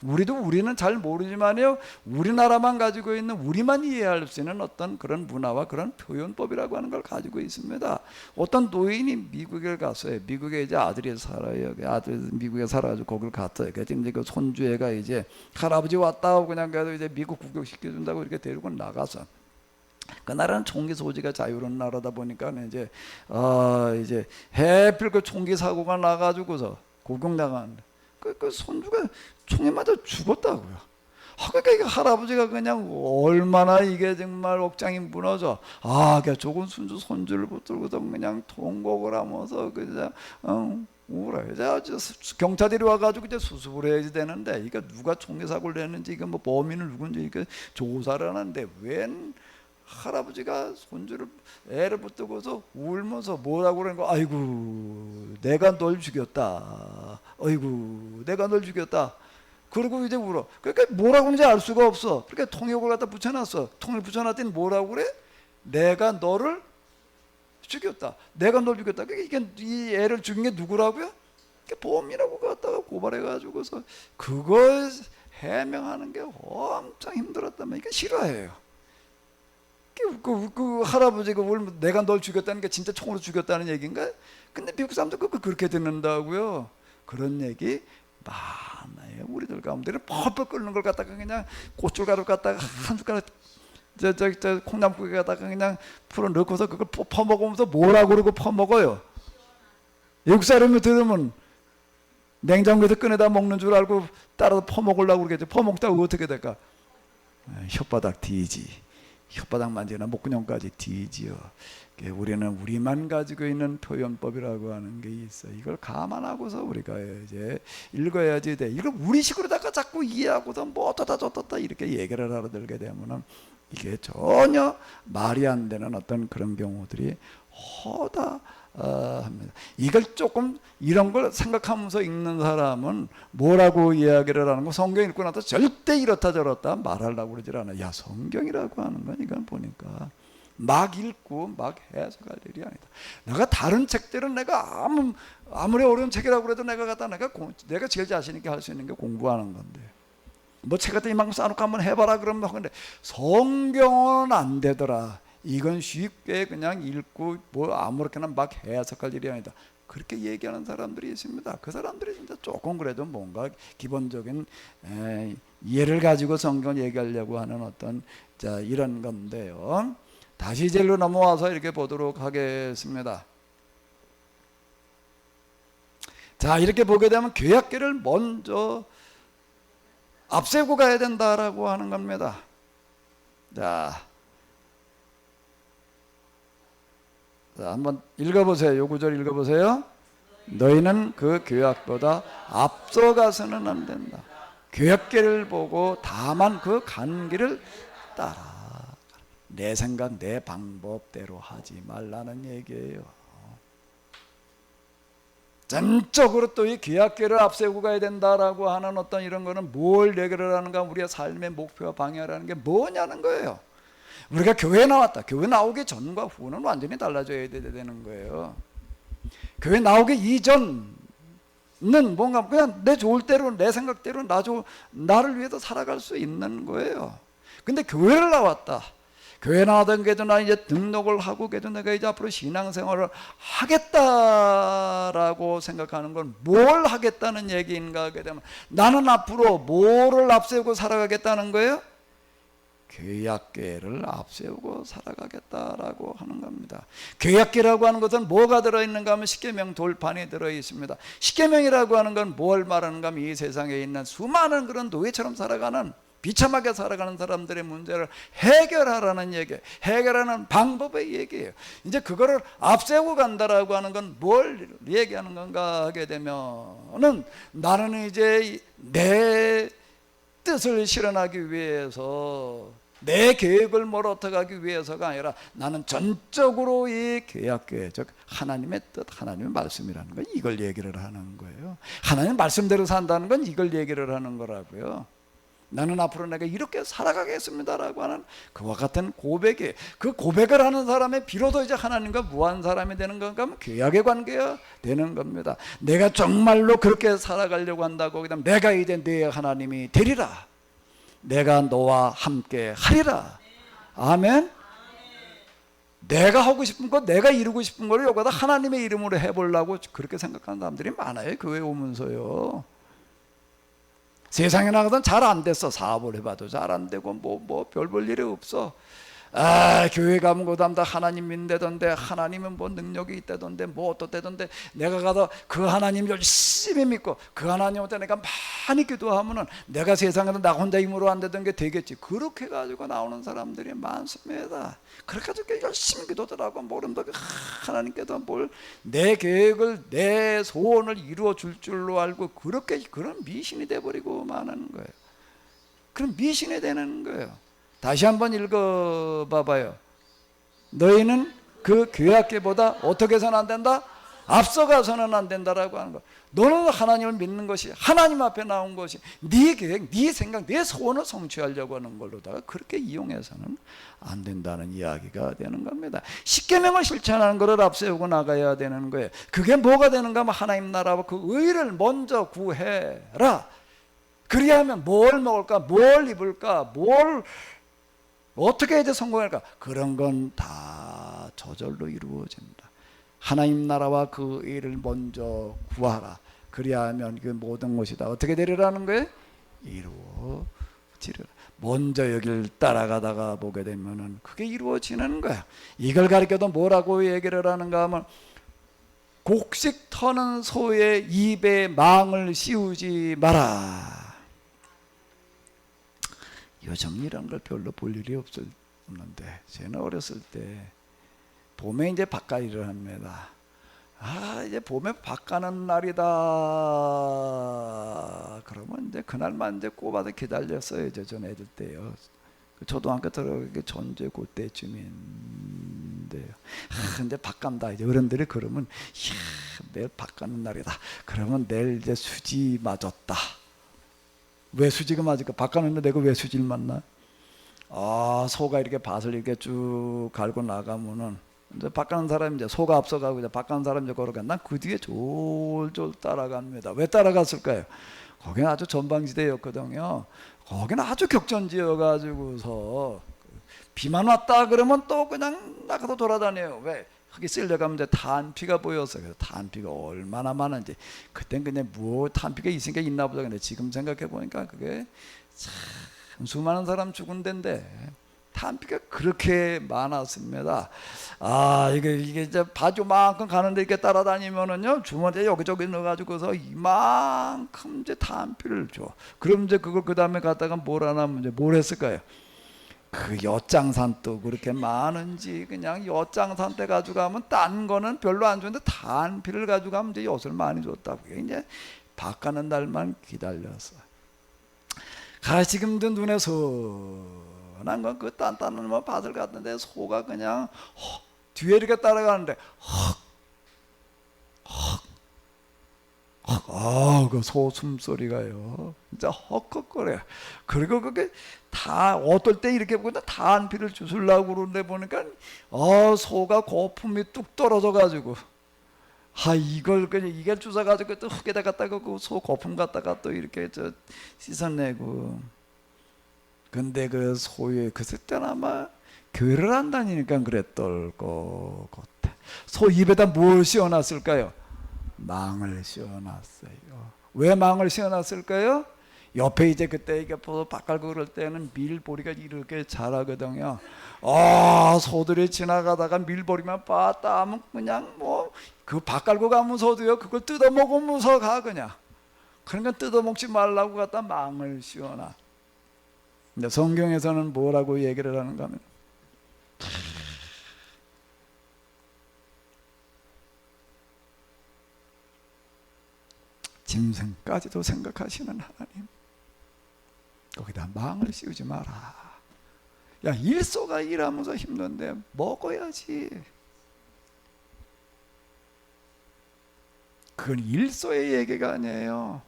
우리는 잘 모르지만요, 우리나라만 가지고 있는, 우리만 이해할 수 있는 어떤 그런 문화와 그런 표현법이라고 하는 걸 가지고 있습니다. 어떤 노인이 미국에 갔어요. 미국에 이제 아들이 살아요. 아들 미국에 살아가지고 거기를 갔어요. 그래서 이제 그 손주애가 이제 할아버지 왔다고 그냥 가서 이제 미국 구경시켜준다고 이렇게 데리고 나가서, 그 나라는 총기 소지가 자유로운 나라다 보니까 이제 이제 해필 그 총기 사고가 나가지고서 구경 나가는데, 그 손주가 총에 맞아 죽었다고요. 그러니까 이게 할아버지가 그냥 얼마나 이게 정말 억장이 무너져. 그냥 조금 손주를 붙들고서 그냥 통곡을 하면서 그냥 울어요. 이제 경찰들이 와가지고 이제 수습을 해야지 되는데, 이게 누가 총기 사고를 냈는지, 이게 뭐 범인을 누군지 이렇게 조사를 하는데, 웬 할아버지가 손주를, 애를 붙들고서 울면서 뭐라고 그러는 거, 아이고 내가 널 죽였다, 아이고 내가 널 죽였다, 그러고 이제 울어. 그러니까 뭐라고 하는지 알 수가 없어. 그러니까 통역을 갖다 붙여놨어. 통역 붙여놨더니 뭐라고 그래? 내가 너를 죽였다, 내가 널 죽였다. 그러니까 이게 이 애를 죽인 게 누구라고요? 범인이라고 갖다가 고발해가지고서 그걸 해명하는 게 엄청 힘들었다면, 이게 싫어해요. 그 할아버지가 울면 내가 널 죽였다는 게 진짜 총으로 죽였다는 얘기인가? 근데 미국 사람들 그렇게 듣는다고요. 그런 얘기 많아요. 우리들 가운데는 펄펄 끓는 걸 갖다가 그냥 고춧가루 갖다가 한 숟가락 저 콩나물국에 갖다가 그냥 풀어 넣고서 그걸 퍼먹으면서 뭐라고 그러고 퍼먹어요. 외국 사람이 들으면 냉장고에서 꺼내다 먹는 줄 알고 따라서 퍼먹으려고 그러겠죠. 퍼먹다가 어떻게 될까? 혓바닥 뒤지. 혓바닥 만지나 목구멍까지 뒤지요. 우리는 우리만 가지고 있는 표현법이라고 하는 게 있어. 이걸 감안하고서 우리가 이제 읽어야지 돼. 이걸 우리식으로다가 자꾸 이해하고서 뭐 어떠다 저떠다 이렇게 얘기를 하러 들게 되면은 이게 전혀 말이 안 되는 어떤 그런 경우들이 합니다. 이걸 조금 이런 걸 생각하면서 읽는 사람은 뭐라고 이야기를 하는 거, 성경 읽고 나서 절대 이렇다 저렇다 말하려고 그러질 않아요. 야, 성경이라고 하는 건 이건 보니까 막 읽고 막 해석할 일이 아니다. 내가 다른 책들은 내가 아무리 어려운 책이라고 그래도 내가 제일 자신 있게 할 수 있는 게 공부하는 건데, 뭐 책 같은 이만큼 쌓아놓고 한번 해봐라 그러면 하는데 성경은 안 되더라. 이건 쉽게 그냥 읽고 뭐 아무렇게나 막 해석할 일이 아니다. 그렇게 얘기하는 사람들이 있습니다. 그 사람들이 진짜 조금 그래도 뭔가 기본적인 이해를 가지고 성경을 얘기하려고 하는 어떤 이런 건데요. 다시 이제로 넘어와서 이렇게 보도록 하겠습니다. 자, 이렇게 보게 되면 구약계를 먼저 앞세우고 가야 된다라고 하는 겁니다. 자, 한번 읽어보세요. 요 구절 읽어보세요. 너희는 그 구약보다 앞서가서는 안 된다. 구약계를 보고 다만 그 간 길을 따라. 내 생각, 내 방법대로 하지 말라는 얘기예요. 전적으로 또 이 구약계를 앞세우고 가야 된다라고 하는 어떤 이런 거는 뭘 얘기를 하는가? 우리의 삶의 목표와 방향이라는 게 뭐냐는 거예요. 우리가 교회 나왔다. 교회 나오기 전과 후는 완전히 달라져야 되는 거예요. 교회 나오기 이전은 뭔가 그냥 내 좋을 대로, 내 생각대로 나를 위해서 살아갈 수 있는 거예요. 근데 교회를 나왔다. 교회 나왔던 게도 나 이제 등록을 하고 그래도 내가 이제 앞으로 신앙생활을 하겠다라고 생각하는 건 뭘 하겠다는 얘기인가 하게 되면 나는 앞으로 뭐를 앞세우고 살아가겠다는 거예요? 구약계를 앞세우고 살아가겠다라고 하는 겁니다. 구약계라고 하는 것은 뭐가 들어있는가 하면 십계명 돌판이 들어있습니다. 십계명이라고 하는 건 뭘 말하는가 하면 이 세상에 있는 수많은 그런 노예처럼 살아가는, 비참하게 살아가는 사람들의 문제를 해결하라는 얘기, 해결하는 방법의 얘기예요. 이제 그거를 앞세우고 간다라고 하는 건 뭘 얘기하는 건가 하게 되면은 나는 이제 내 뜻을 실현하기 위해서, 내 계획을 뭘 어떻게 하기 위해서가 아니라 나는 전적으로 이 구약계, 즉 하나님의 뜻, 하나님의 말씀이라는 건 이걸 얘기를 하는 거예요. 하나님 말씀대로 산다는 건 이걸 얘기를 하는 거라고요. 나는 앞으로 내가 이렇게 살아가겠습니다라고 하는 그와 같은 고백이, 그 고백을 하는 사람의 비로소 이제 하나님과 무한 사람이 되는 건가 하면 구약의 관계가 되는 겁니다. 내가 정말로 그렇게 살아가려고 한다고 그다음 내가 이제 네 하나님이 되리라. 내가 너와 함께 하리라. 아멘. 내가 하고 싶은 것, 내가 이루고 싶은 거를 여기다 하나님의 이름으로 해보려고 그렇게 생각하는 사람들이 많아요. 교회 오면서요. 세상에 나가서는 잘 안 됐어. 사업을 해봐도 잘 안 되고 별 볼 일이 없어. 교회 가면 그다음 다 하나님 믿는다던데, 하나님은 뭐 능력이 있다던데, 뭐 어떻다던데, 내가 가서 그 하나님 열심히 믿고 그 하나님한테 내가 많이 기도하면은 내가 세상에서 나 혼자 힘으로 안 되던 게 되겠지. 그렇게 가지고 나오는 사람들이 많습니다. 그렇게 가지고 열심히 기도들하고 모른다고 하나님께서 뭘 내 계획을, 내 소원을 이루어 줄 줄로 알고 그렇게 그런 미신이 돼버리고 마는 거예요. 그런 미신이 되는 거예요. 다시 한번 읽어봐봐요. 너희는 그 구약계보다 어떻게 해서는 안 된다? 앞서가서는 안 된다라고 하는 거. 너는 하나님을 믿는 것이, 하나님 앞에 나온 것이 네 계획, 네 생각, 네 소원을 성취하려고 하는 걸로다가 그렇게 이용해서는 안 된다는 이야기가 되는 겁니다. 십계명을 실천하는 것을 앞세우고 나가야 되는 거예요. 그게 뭐가 되는가 하면 하나님 나라와 그 의를 먼저 구해라. 그리하면 뭘 먹을까, 뭘 입을까, 어떻게 이제 성공할까? 그런 건 다 저절로 이루어진다. 하나님 나라와 그 일을 먼저 구하라. 그리하면 그 모든 것이 다 어떻게 되리라는 거예요? 이루어지리라. 먼저 여길 따라가다가 보게 되면은 그게 이루어지는 거야. 이걸 가리켜도 뭐라고 얘기를 하는가 하면 곡식 터는 소의 입에 망을 씌우지 마라. 요즘 이런 걸 별로 볼 일이 없는데, 저는 어렸을 때 봄에 이제 밭갈이를 합니다. 이제 봄에 밭 가는 날이다. 그러면 이제 그날만 이제 꼽아서 기다렸어요. 전 애들 때요. 초등학교 들어가기 전제 그때쯤인데요. 이제 밭 간다. 이제 어른들이 그러면, 내일 밭 가는 날이다. 그러면 내일 이제 수지 맞았다. 왜 수지가 맞을까? 밭 가는데 내가 왜 수지를 맞나? 소가 이렇게 밭을 이렇게 쭉 갈고 나가면은 이제 바깥 사람이 이제 소가 앞서가고 이제 바깥 사람이 이제 걸어가. 난 그 뒤에 졸졸 따라갑니다. 왜 따라갔을까요? 거기는 아주 전방지대였거든요. 거기는 아주 격전지여가지고서 비만 왔다 그러면 또 그냥 나가서 돌아다녀요. 왜? 거기 쓸려가면 이제 탄피가 보여서. 그래서 탄피가 얼마나 많은지 그땐 그냥 탄피가 있으니까 있나 보다. 근데 지금 생각해 보니까 그게 참 수많은 사람 죽은 데인데 탄피가 그렇게 많았습니다. 이게 이제 바주만큼 가는데 이렇게 따라다니면은요, 주머니에 여기저기 넣어가지고서 이만큼 이제 탄피를 줘. 그럼 이제 그걸 그 다음에 갖다가 뭘 하냐면 이제 뭘 했을까요? 그 엿장산 또 그렇게 많은지 그냥 엿장산 때 가져가면 딴 거는 별로 안 좋은데 탄피를 가져가면 이제 엿을 많이 줬다고. 이제 밥 가는 날만 기다렸어. 지금도 눈에 선한 건 그 단단한 뭐 밭을 갔는데 소가 그냥 뒤에 이렇게 따라가는데 그 소 숨소리가요 진짜 헉헉거려요. 그리고 그게 다 어떨 때 이렇게 보니까 탄피를 주술라고 그러는데 보니까 소가 거품이 뚝 떨어져 가지고 이걸 그냥 이걸 주워 가지고 또 흙에다 갖다가 그 소 거품 갖다가 또 이렇게 씻어내고. 근데 그 소의 그때는 아마 교회를 안 다니니까 그랬을 것 같아. 소 입에다 뭘 씌워놨을까요? 망을 씌워놨어요. 왜 망을 씌워놨을까요? 옆에 이제 그때 이게 밥 깔고 그럴 때는 밀보리가 이렇게 자라거든요. 소들이 지나가다가 밀보리만 봤다 하면 그냥 뭐 그 밥 깔고 가면 소도요 그걸 뜯어먹으면서 가 그냥. 그러니까 뜯어먹지 말라고 갖다 망을 씌워놔. 근데 성경에서는 뭐라고 얘기를 하는가 하면 짐승까지도 생각하시는 하나님, 거기다 망을 씌우지 마라. 일소가 일하면서 힘든데 먹어야지. 그건 일소의 얘기가 아니에요.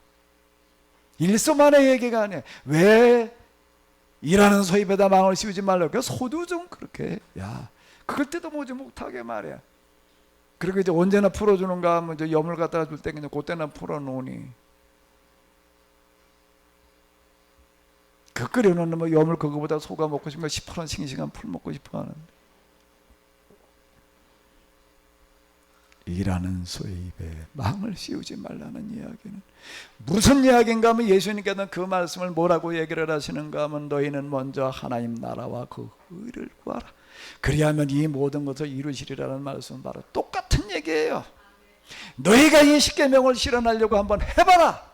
일소만의 얘기가 아니에요. 왜 일하는 소 입에다 망을 씌우지 말라고? 소도 좀 그렇게 그걸 뜯어보지 못하게 말이야. 그리고 이제 언제나 풀어주는가 하면 이제 염을 갖다가 줄 때 그냥 그때나 풀어놓으니 그 끓여놓는 뭐 염을 그거보다 소가 먹고 싶으면 10% 싱싱한 풀 먹고 싶어 하는데 일하는 소의 입에 망을 씌우지 말라는 이야기는 무슨 이야기인가 하면 예수님께서는 그 말씀을 뭐라고 얘기를 하시는가 하면 너희는 먼저 하나님 나라와 그 의를 구하라. 그리하면 이 모든 것을 이루시리라는 말씀은 바로 똑같은 얘기예요. 너희가 이 십계명을 실현하려고 한번 해봐라.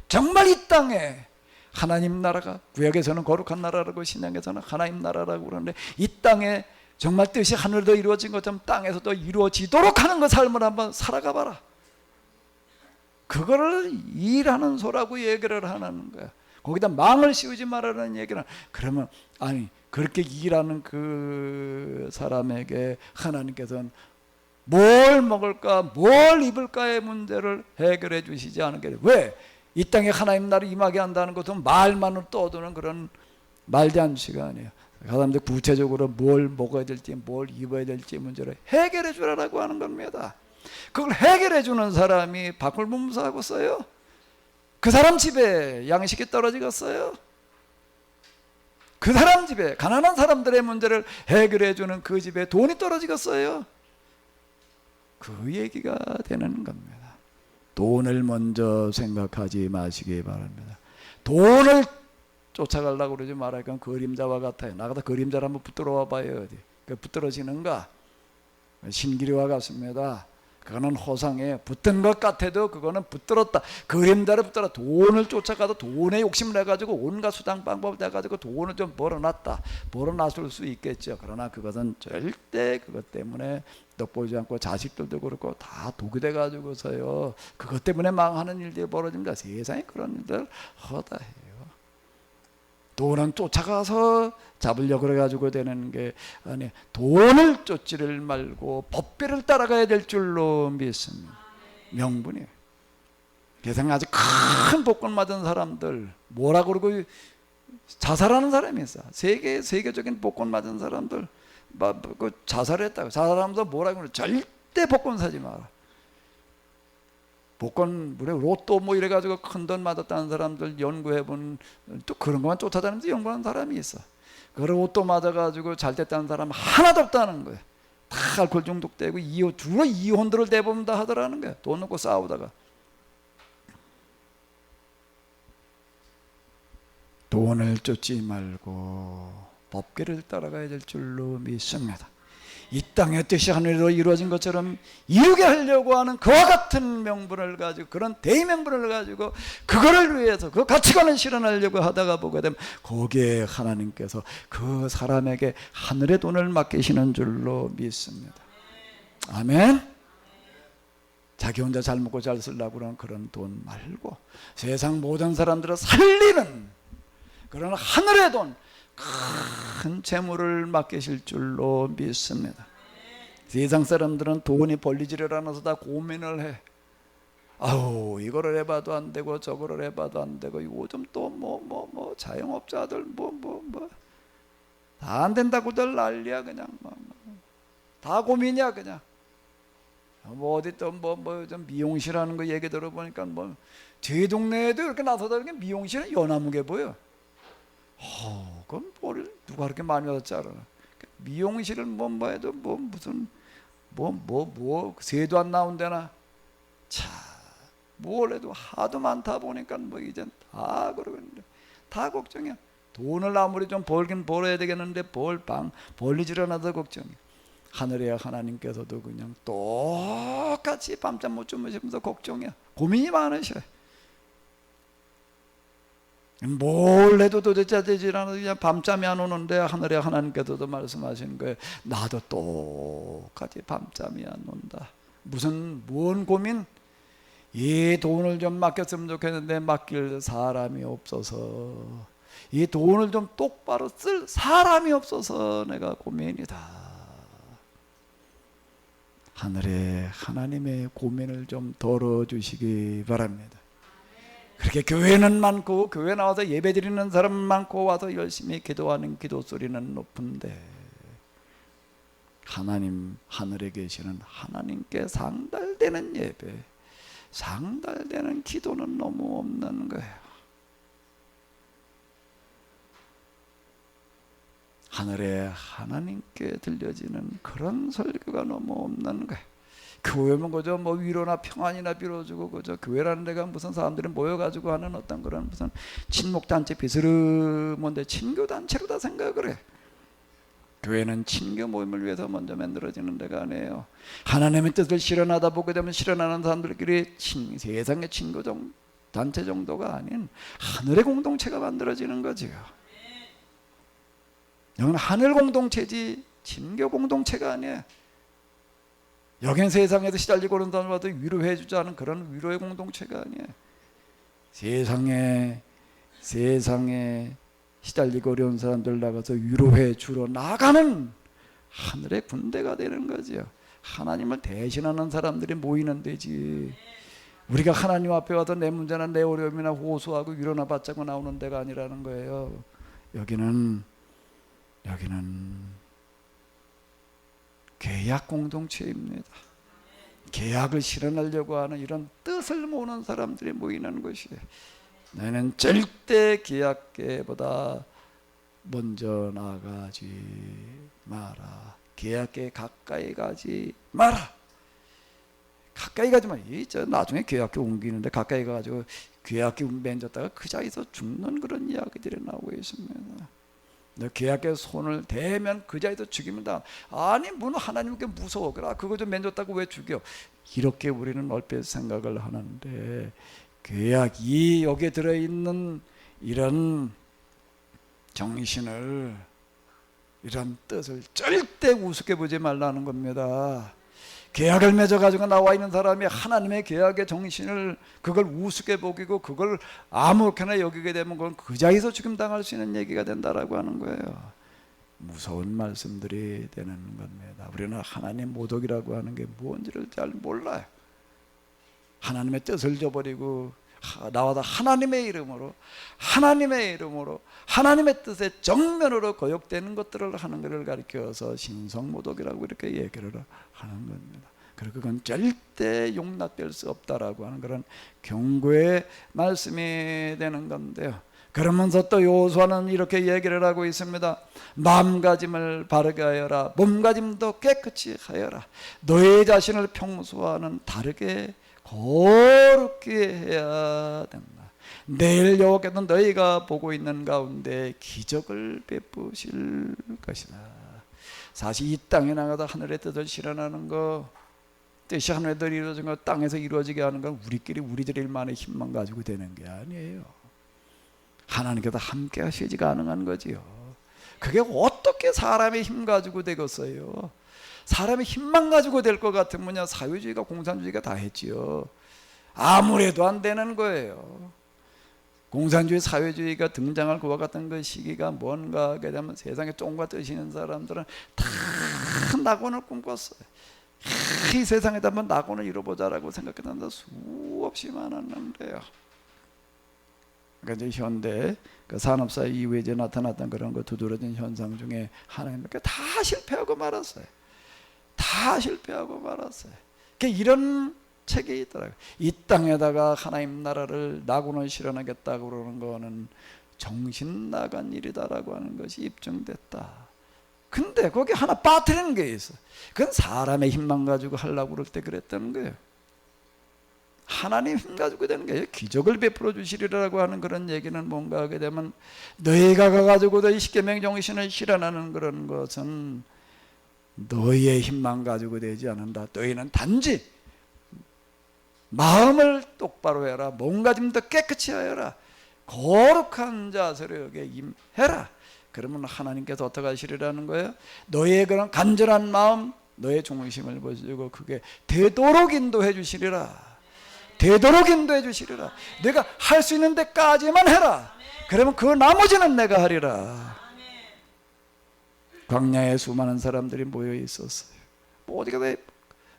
정말 이 땅에 하나님 나라가, 구약에서는 거룩한 나라라고 신약에서는 하나님 나라라고 그러는데 이 땅에 정말 뜻이 하늘도 이루어진 것처럼 땅에서도 이루어지도록 하는 그 삶을 한번 살아가 봐라. 그거를 일하는 소라고 얘기를 하는 거야. 거기다 망을 씌우지 말라는 얘기는, 그러면 그렇게 일하는 그 사람에게 하나님께서는 뭘 먹을까 뭘 입을까의 문제를 해결해 주시지 않게. 왜? 이 땅에 하나님 나라 임하게 한다는 것은 말만으로 떠드는 그런 말잔치가 아니에요. 사람들 구체적으로 뭘 먹어야 될지 뭘 입어야 될지 문제를 해결해 주라고 하는 겁니다. 그걸 해결해 주는 사람이 바꿀문사하겠어요? 그 사람 집에 양식이 떨어지겠어요? 그 사람 집에 가난한 사람들의 문제를 해결해 주는 그 집에 돈이 떨어지겠어요? 그 얘기가 되는 겁니다. 돈을 먼저 생각하지 마시기 바랍니다. 돈을 쫓아가려고 그러지 말아요. 그건 그림자와 같아요. 나가다 그림자를 한번 붙들어 와봐요. 어디 붙들어지는가? 신기루와 같습니다. 그거는 허상에 붙은 것 같아도 그거는 붙들었다. 그림자를 붙들어 돈을 쫓아가도 돈에 욕심을 내가지고 온갖 수단 방법을 내가지고 돈을 좀 벌어놨다. 벌어놨을 수 있겠죠. 그러나 그것은 절대 그것 때문에 덕보지 않고 자식들도 그렇고 다 독이 돼가지고서요. 그것 때문에 망하는 일들이 벌어집니다. 세상에 그런 일들 허다해요. 돈은 쫓아가서 잡으려고 그래가지고 되는 게 아니, 돈을 쫓지를 말고 법비를 따라가야 될 줄로 믿습니다. 명분이에요. 세상에 아주 큰 복권 맞은 사람들 뭐라 그러고 자살하는 사람이 있어. 세계적인 복권 맞은 사람들 그 자살했다고. 자살하면서 뭐라고 그래? 절대 복권 사지 마라. 복권, 로또 뭐 이래가지고 큰 돈 맞았다는 사람들 연구해본, 또 그런 것만 쫓아다니면서 연구하는 사람이 있어. 그 로또 맞아가지고 잘 됐다는 사람 하나도 없다는 거야. 다 알코올 중독되고 주로 이혼들을 대부분 다 하더라는 거야. 돈 놓고 싸우다가. 돈을 쫓지 말고 법궤를 따라가야 될 줄로 믿습니다. 이 땅의 뜻이 하늘로 이루어진 것처럼 이루게 하려고 하는 그와 같은 명분을 가지고, 그런 대의명분을 가지고 그거를 위해서 그 가치관을 실현하려고 하다가 보게 되면 거기에 하나님께서 그 사람에게 하늘의 돈을 맡기시는 줄로 믿습니다. 아멘. 자기 혼자 잘 먹고 잘 쓰려고 그러는 그런 돈 말고 세상 모든 사람들을 살리는 그런 하늘의 돈, 큰 재물을 맡기실 줄로 믿습니다. 세상 사람들은 돈이 벌리지를 않아서 다 고민을 해. 아우, 이거를 해봐도 안 되고 저거를 해봐도 안 되고, 요즘 또 자영업자들 다 안 된다고들 난리야. 그냥 다 고민이야. 그냥 어디 또 좀 미용실 하는 거 얘기 들어보니까 제 동네에도 이렇게 나서다 미용실은 연하무게 보여. 그럼 뭘 누가 그렇게 많이 왔지 않아. 미용실은 해도 무슨 새도 안 나온대나. 참, 뭘 해도 하도 많다 보니까 이젠 다 그러고 있는데 다 걱정이야. 돈을 아무리 좀 벌긴 벌어야 되겠는데 벌리질 않아도 걱정이야. 하늘의 하나님께서도 그냥 똑같이 밤잠 못 주무시면서 걱정이야. 고민이 많으셔. 뭘 해도 도대체 되질 않아서 그냥 밤잠이 안 오는데 하늘의 하나님께서도 말씀하시는 거예요. 나도 똑같이 밤잠이 안 온다. 뭔 고민? 이 돈을 좀 맡겼으면 좋겠는데 맡길 사람이 없어서, 이 돈을 좀 똑바로 쓸 사람이 없어서 내가 고민이다. 하늘의 하나님의 고민을 좀 덜어주시기 바랍니다. 그렇게 교회는 많고 교회 나와서 예배 드리는 사람 많고 와서 열심히 기도하는 기도 소리는 높은데 하나님, 하늘에 계시는 하나님께 상달되는 예배, 상달되는 기도는 너무 없는 거예요. 하늘에 하나님께 들려지는 그런 설교가 너무 없는 거예요. 교회면 그저 위로나 평안이나 빌어주고, 그저 교회라는 데가 무슨 사람들이 모여가지고 하는 어떤 그런 무슨 친목단체 비스름한데 친교단체로 다 생각을 해. 교회는 친교 모임을 위해서 먼저 만들어지는 데가 아니에요. 하나님의 뜻을 실현하다 보게 되면 실현하는 사람들끼리 세상의 친교 단체 정도가 아닌 하늘의 공동체가 만들어지는 거죠. 여기는 하늘 공동체지 친교 공동체가 아니에요. 여긴 세상에서 시달리고 그런 사람을 봐도 위로해 주지 않은 그런 위로의 공동체가 아니에요. 세상에 시달리고 어려운 사람들 나가서 위로해 주러 나가는 하늘의 군대가 되는 거죠. 하나님을 대신하는 사람들이 모이는 데지, 우리가 하나님 앞에 와서 내 문제나 내 어려움이나 호소하고 위로나 받자고 나오는 데가 아니라는 거예요. 여기는 계약 공동체입니다. 계약을 실현하려고 하는 이런 뜻을 모으는 사람들이 모이는 것이에요. 너는 절대 계약계보다 먼저 나가지 마라. 계약계 가까이 가지 마라. 가까이 가지 마. 나중에 계약계 옮기는데 가까이 가가지고 계약계 맺었다가 그 자리에서 죽는 그런 이야기들이 나오고 있습니다. 너 계약계 손을 대면 그 자리에서 죽입니다. 아니 하나님께 무서워. 그거 좀 맺었다고 왜 죽여? 이렇게 우리는 얼핏 생각을 하는데, 계약이 여기에 들어있는 이런 정신을, 이런 뜻을 절대 우습게 보지 말라는 겁니다. 계약을 맺어가지고 나와 있는 사람이 하나님의 계약의 정신을 그걸 우습게 보기고 그걸 아무렇게나 여기게 되면 그건 그 자리에서 죽임당할 수 있는 얘기가 된다라고 하는 거예요. 무서운 말씀들이 되는 겁니다. 우리는 하나님 모독이라고 하는 게 뭔지를 잘 몰라요. 하나님의 뜻을 저버리고 나와서 하나님의 이름으로 하나님의 뜻에 정면으로 거역되는 것들을 하는 것을 가리켜서 신성모독이라고 이렇게 얘기를 하는 겁니다. 그리고 그건 절대 용납될 수 없다라고 하는 그런 경고의 말씀이 되는 건데요. 그러면서 또 여호수아는 이렇게 얘기를 하고 있습니다. 마음가짐을 바르게 하여라. 몸가짐도 깨끗이 하여라. 너의 자신을 평소와는 다르게 거룩게 해야 된다. 내일 여호와께서 너희가 보고 있는 가운데 기적을 베푸실 것이다. 사실 이 땅에 나가다 하늘의 뜻을 실현하는 거, 뜻이 하늘의 뜻이 이루어진 거 땅에서 이루어지게 하는 건 우리들만의 힘만 가지고 되는 게 아니에요. 하나님께서 함께 하셔야지 가능한 거지요. 그게 어떻게 사람의 힘 가지고 되겠어요? 사람의 힘만 가지고 될 것 같으면 사회주의가 공산주의가 다 했지요. 아무래도 안 되는 거예요. 공산주의 사회주의가 등장할 그와 같은 그 시기가 뭔가 하게 되면 세상에 쫑과 뜻이 있는 사람들은 다 낙원을 꿈꿨어요. 이 세상에다 한번 낙원을 이뤄보자라고 생각했는데 수없이 많았는데요. 그러니까 이제 현대 그 산업사 이후에 이제 나타났던 그런 거 두드러진 현상 중에 하나님께 다 실패하고 말았어요. 다 실패하고 말았어요. 그러니까 이런 책이 있더라고요. 이 땅에다가 하나님 나라를 낙원을 실현하겠다고 그러는 거는 정신 나간 일이다라고 하는 것이 입증됐다. 근데 거기 하나 빠뜨리는 게 있어. 그건 사람의 힘만 가지고 하려고 그럴 때 그랬다는 거예요. 하나님 힘 가지고 되는 게 기적을 베풀어 주시리라고 하는 그런 얘기는 뭔가 하게 되면 너희가 가가지고 너희 십계명 정신을 실현하는 그런 것은 너희의 힘만 가지고 되지 않는다. 너희는 단지 마음을 똑바로 해라. 몸가짐도 깨끗이 하여라. 거룩한 자세로 여기에 임해라. 그러면 하나님께서 어떻게 하시리라는 거예요? 너희의 그런 간절한 마음, 너의 중심을 보시고 그게 되도록 인도해 주시리라. 되도록 인도해 주시리라. 내가 할 수 있는 데까지만 해라. 그러면 그 나머지는 내가 하리라. 광야에 수많은 사람들이 모여 있었어요. 뭐 어디가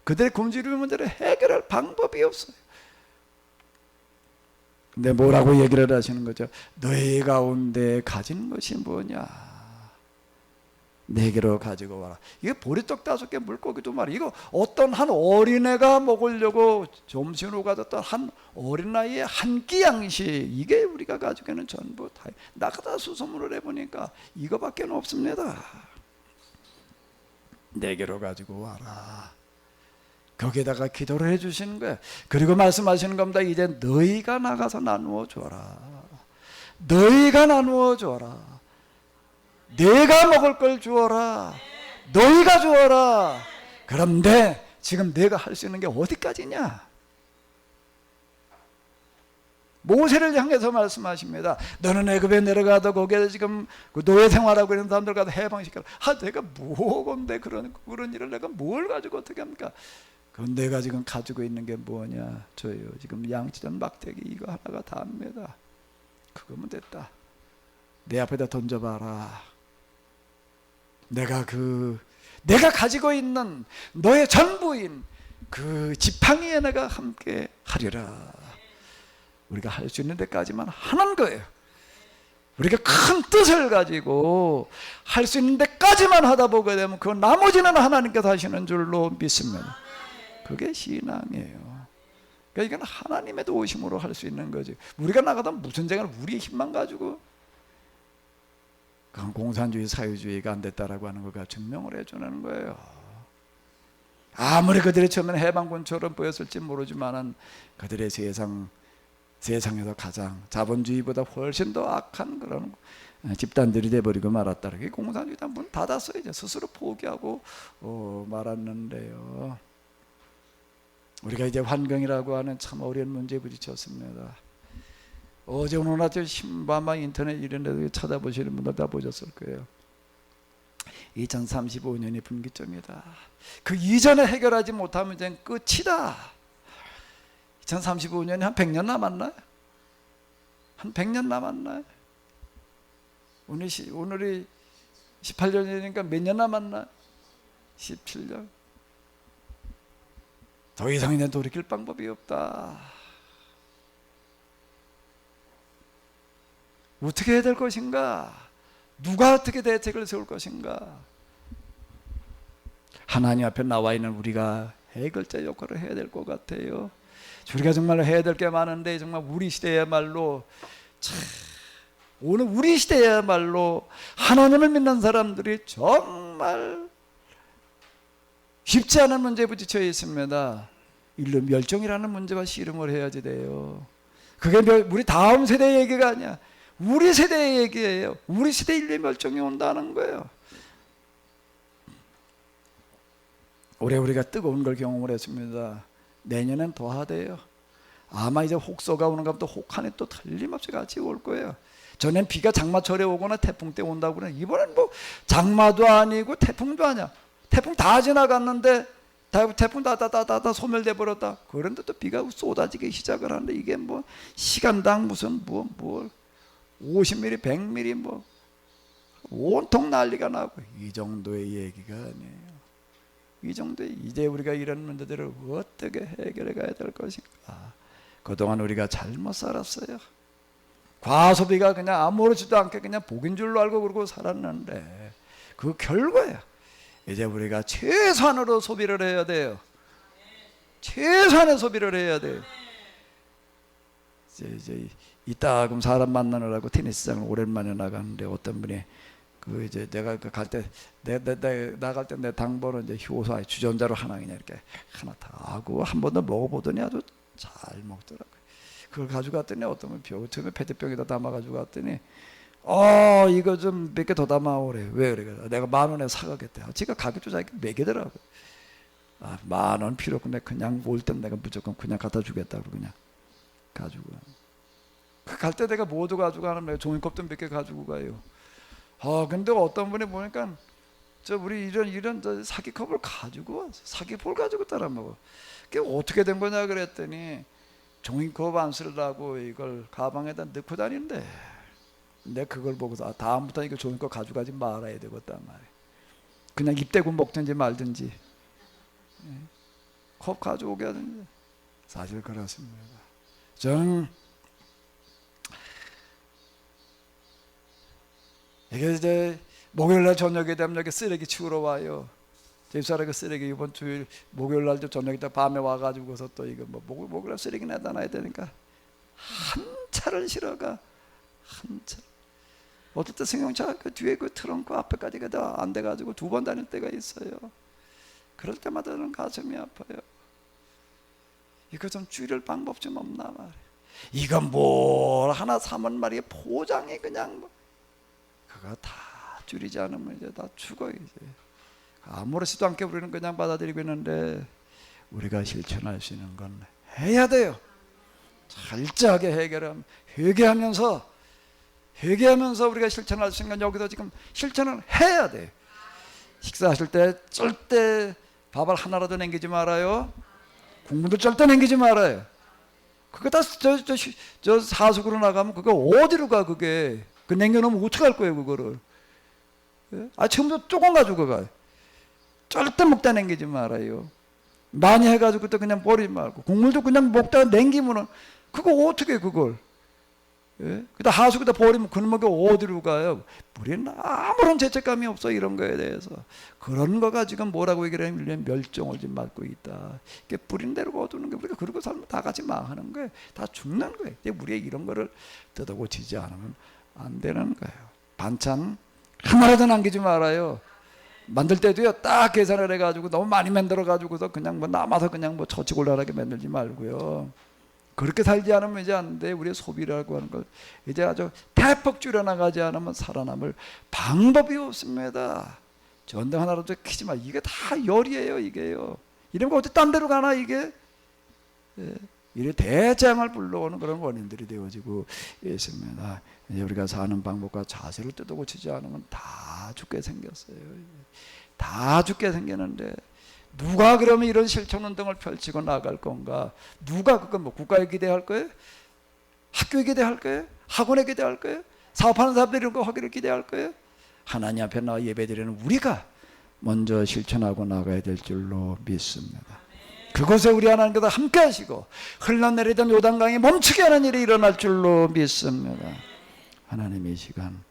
그들의 굶주림 문제를 해결할 방법이 없어요. 근데 뭐라고 얘기를 하시는 거죠? 너희 가운데 가진 것이 뭐냐? 내게로 가지고 와라. 이게 보리떡 5개 물고기도 말이야. 이거 어떤 한 어린애가 먹으려고 점심으로 가졌던 한 어린아이의 한 끼 양식, 이게 우리가 가지고 있는 전부 다 나가다 수소문을 해보니까 이거밖에 없습니다. 내게로 가지고 와라. 거기에다가 기도를 해주시는 거예요. 그리고 말씀하시는 겁니다. 이제 너희가 나가서 나누어 줘라. 너희가 나누어 줘라. 내가 먹을 걸 주어라. 너희가 주어라. 그런데 지금 내가 할 수 있는 게 어디까지냐? 모세를 향해서 말씀하십니다. 너는 애굽에 내려가도 거기에 지금 노예 생활하고 있는 사람들 가서 해방시켜라. 내가 뭐건데 그런 일을 내가 뭘 가지고 어떻게 합니까? 그건 내가 지금 가지고 있는 게 뭐냐? 저요. 지금 양치전 막대기 이거 하나가 다입니다. 그거면 됐다. 내 앞에다 던져봐라. 내가 가지고 있는 너의 전부인 그 지팡이에 내가 함께 하리라. 우리가 할 수 있는 데까지만 하는 거예요. 우리가 큰 뜻을 가지고 할 수 있는 데까지만 하다 보게 되면 그 나머지는 하나님께서 하시는 줄로 믿습니다. 그게 신앙이에요. 그러니까 이건 하나님의 도우심으로 할 수 있는 거지. 우리가 나가다 무슨 생각을 우리의 힘만 가지고, 그건 공산주의 사회주의가 안 됐다라고 하는 것과 증명을 해주는 거예요. 아무리 그들이 처음에는 해방군처럼 보였을지 모르지만은 그들의 세상에서 가장 자본주의보다 훨씬 더 악한 그런 집단들이 돼버리고 말았다. 그게 공산주의다 문 닫았어요. 이제 스스로 포기하고 말았는데요. 우리가 이제 환경이라고 하는 참 어려운 문제에 부딪혔습니다. 어제 오늘 아침 신바마 인터넷 이런 데도 찾아보시는 분들 다 보셨을 거예요. 2035년이 분기점이다. 그 이전에 해결하지 못하면 이제 끝이다. 2035년이 한 100년 남았나요? 한 100년 남았나요? 오늘이 18년이니까 몇 년 남았나요? 17년. 더 이상 이제 돌이킬 방법이 없다. 어떻게 해야 될 것인가? 누가 어떻게 대책을 세울 것인가? 하나님 앞에 나와 있는 우리가 해결자 역할을 해야 될 것 같아요. 우리가 정말 해야 될 게 많은데 정말 우리 시대야말로 오늘 우리 시대야말로 하나님을 믿는 사람들이 정말 쉽지 않은 문제에 부딪혀 있습니다. 인류 멸종이라는 문제와 씨름을 해야지 돼요. 그게 우리 다음 세대의 얘기가 아니야. 우리 세대의 얘기예요. 우리 시대 인류 멸종이 온다는 거예요. 올해 우리가 뜨거운 걸 경험을 했습니다. 내년엔 더 하대요. 아마 이제 혹서가 오는 것부터 혹한이 또 틀림없이 같이 올 거예요. 전엔 비가 장마철에 오거나 태풍 때 온다고 그러는데 이번엔 뭐 장마도 아니고 태풍도 아니야. 태풍 다 지나갔는데 태풍 다 소멸돼 버렸다. 그런데 또 비가 쏟아지기 시작을 하는데 이게 뭐 시간당 무슨 뭐 50mm, 100mm 뭐 온통 난리가 나고 이 정도의 얘기가 아니에요. 이 정도의 이제 우리가 이런 문제들을 어떻게 해결해 가야 될 것인가? 그동안 우리가 잘못 살았어요. 과소비가 그냥 아무렇지도 않게 그냥 복인 줄로 알고 그러고 살았는데 그 결과야. 이제 우리가 최소한으로 소비를 해야 돼요. 최소한의 소비를 해야 돼요. 이제 이따 그럼 사람 만나느라고 테니스장을 오랜만에 나가는데 어떤 분이 그 이제 내가 갈 때 나갈 때 내 당번은 이제 효소 주전자로 하나 그냥 이렇게 하나 다 하고 한 번 더 먹어보더니 아주 잘 먹더라고요. 그걸 가져갔더니 어떤 분 처음에 페트병에다 담아가지고 갔더니 이거 좀 몇 개 더 담아오래. 왜 그래? 내가 10,000원에 사가겠대. 지가 가격 조작이 매기더라고. 10,000원 필요 없고 내가 그냥 올 땐 내가 무조건 그냥 갖다 주겠다고 그냥 가지고. 갈 때 내가 모두 가지고 가는 거예요. 종이컵도 몇 개 가지고 가요. 근데 어떤 분이 보니까 우리 이런 사기컵을 가지고 와서 사기포를 가지고 따라 먹어. 그게 어떻게 된 거냐 그랬더니 종이컵 안 쓰려고 이걸 가방에다 넣고 다니는데 내가 그걸 보고서 다음부터 이거 종이컵 가져가지 말아야 되겠단 말이야. 그냥 입 대고 먹든지 말든지 컵 가져오게 하든지. 사실 그렇습니다. 저는 이게 이제 목요일날 저녁에 되면 여기 쓰레기 치우러 와요. 집사람이 쓰레기 이번 주일 목요일날도 저녁에 밤에 와가지고서 또 이거 뭐 목요일날 쓰레기 내다 놔야 되니까 한 차를 실어가. 한 차. 어떨 때 승용차 그 뒤에 그 트렁크 앞에까지가 다 안 돼가지고 2번 다닐 때가 있어요. 그럴 때마다는 가슴이 아파요. 이거 좀 줄일 방법 좀 없나 말이에요. 이거 뭘 하나 사면 말이에요. 포장이 그냥 뭐 그거 다 줄이지 않으면 이제 다 죽어. 이제 아무렇지도 않게 우리는 그냥 받아들이고 있는데 우리가 실천할 수 있는 건 해야 돼요. 철저하게 회개하면서 우리가 실천할 수 있는 건 여기서 지금 실천을 해야 돼. 식사하실 때 절대 밥을 하나라도 남기지 말아요. 국물도 절대 남기지 말아요. 그거 다 저 사숙으로 나가면 그거 어디로 가 그게. 그 남겨놓으면 어떡할 거예요 그거를. 처음부터 조금 가지고 가요. 절대 먹다 남기지 말아요. 많이 해가지고 또 그냥 버리지 말고 국물도 그냥 먹다가 남기면은 그거 어떻게 그걸. 그다 하수구다 버리면 그놈이 어디로 가요. 우리는 아무런 죄책감이 없어 이런 거에 대해서. 그런 거가 지금 뭐라고 얘기를 하면 멸종을 지금 맞고 있다. 이게 뿌린 대로 거두는 게 우리가 그러고 살면 다 같이 망하는 거예요. 다 죽는 거예요. 우리가 이런 거를 뜯어고치지 않으면 안 되는 거예요. 반찬 하나라도 남기지 말아요. 만들 때도요 딱 계산을 해가지고 너무 많이 만들어가지고서 그냥 뭐 남아서 그냥 뭐 처치곤란하게 만들지 말고요. 그렇게 살지 않으면 이제 안 돼. 우리의 소비라고 하는 걸 이제 아주 대폭 줄여나가지 않으면 살아남을 방법이 없습니다. 전등 하나라도 키지 마. 이게 다 열이에요 이게요. 이러면 어디 딴 데로 가나 이게. 이래 대장을 불러오는 그런 원인들이 되어지고 있습니다. 이제 우리가 사는 방법과 자세를 뜯어고치지 않으면 다 죽게 생겼어요. 다 죽게 생기는데 누가 그러면 이런 실천운동을 펼치고 나갈 건가? 누가 그건 뭐 국가에 기대할 거예요? 학교에 기대할 거예요? 학원에 기대할 거예요? 사업하는 사람들이 이런 거 하기를 기대할 거예요? 하나님 앞에 나와 예배드리는 우리가 먼저 실천하고 나가야 될 줄로 믿습니다. 그곳에 우리 하나님께서 함께 하시고 흘러내리던 요단강이 멈추게 하는 일이 일어날 줄로 믿습니다. 하나님 이 시간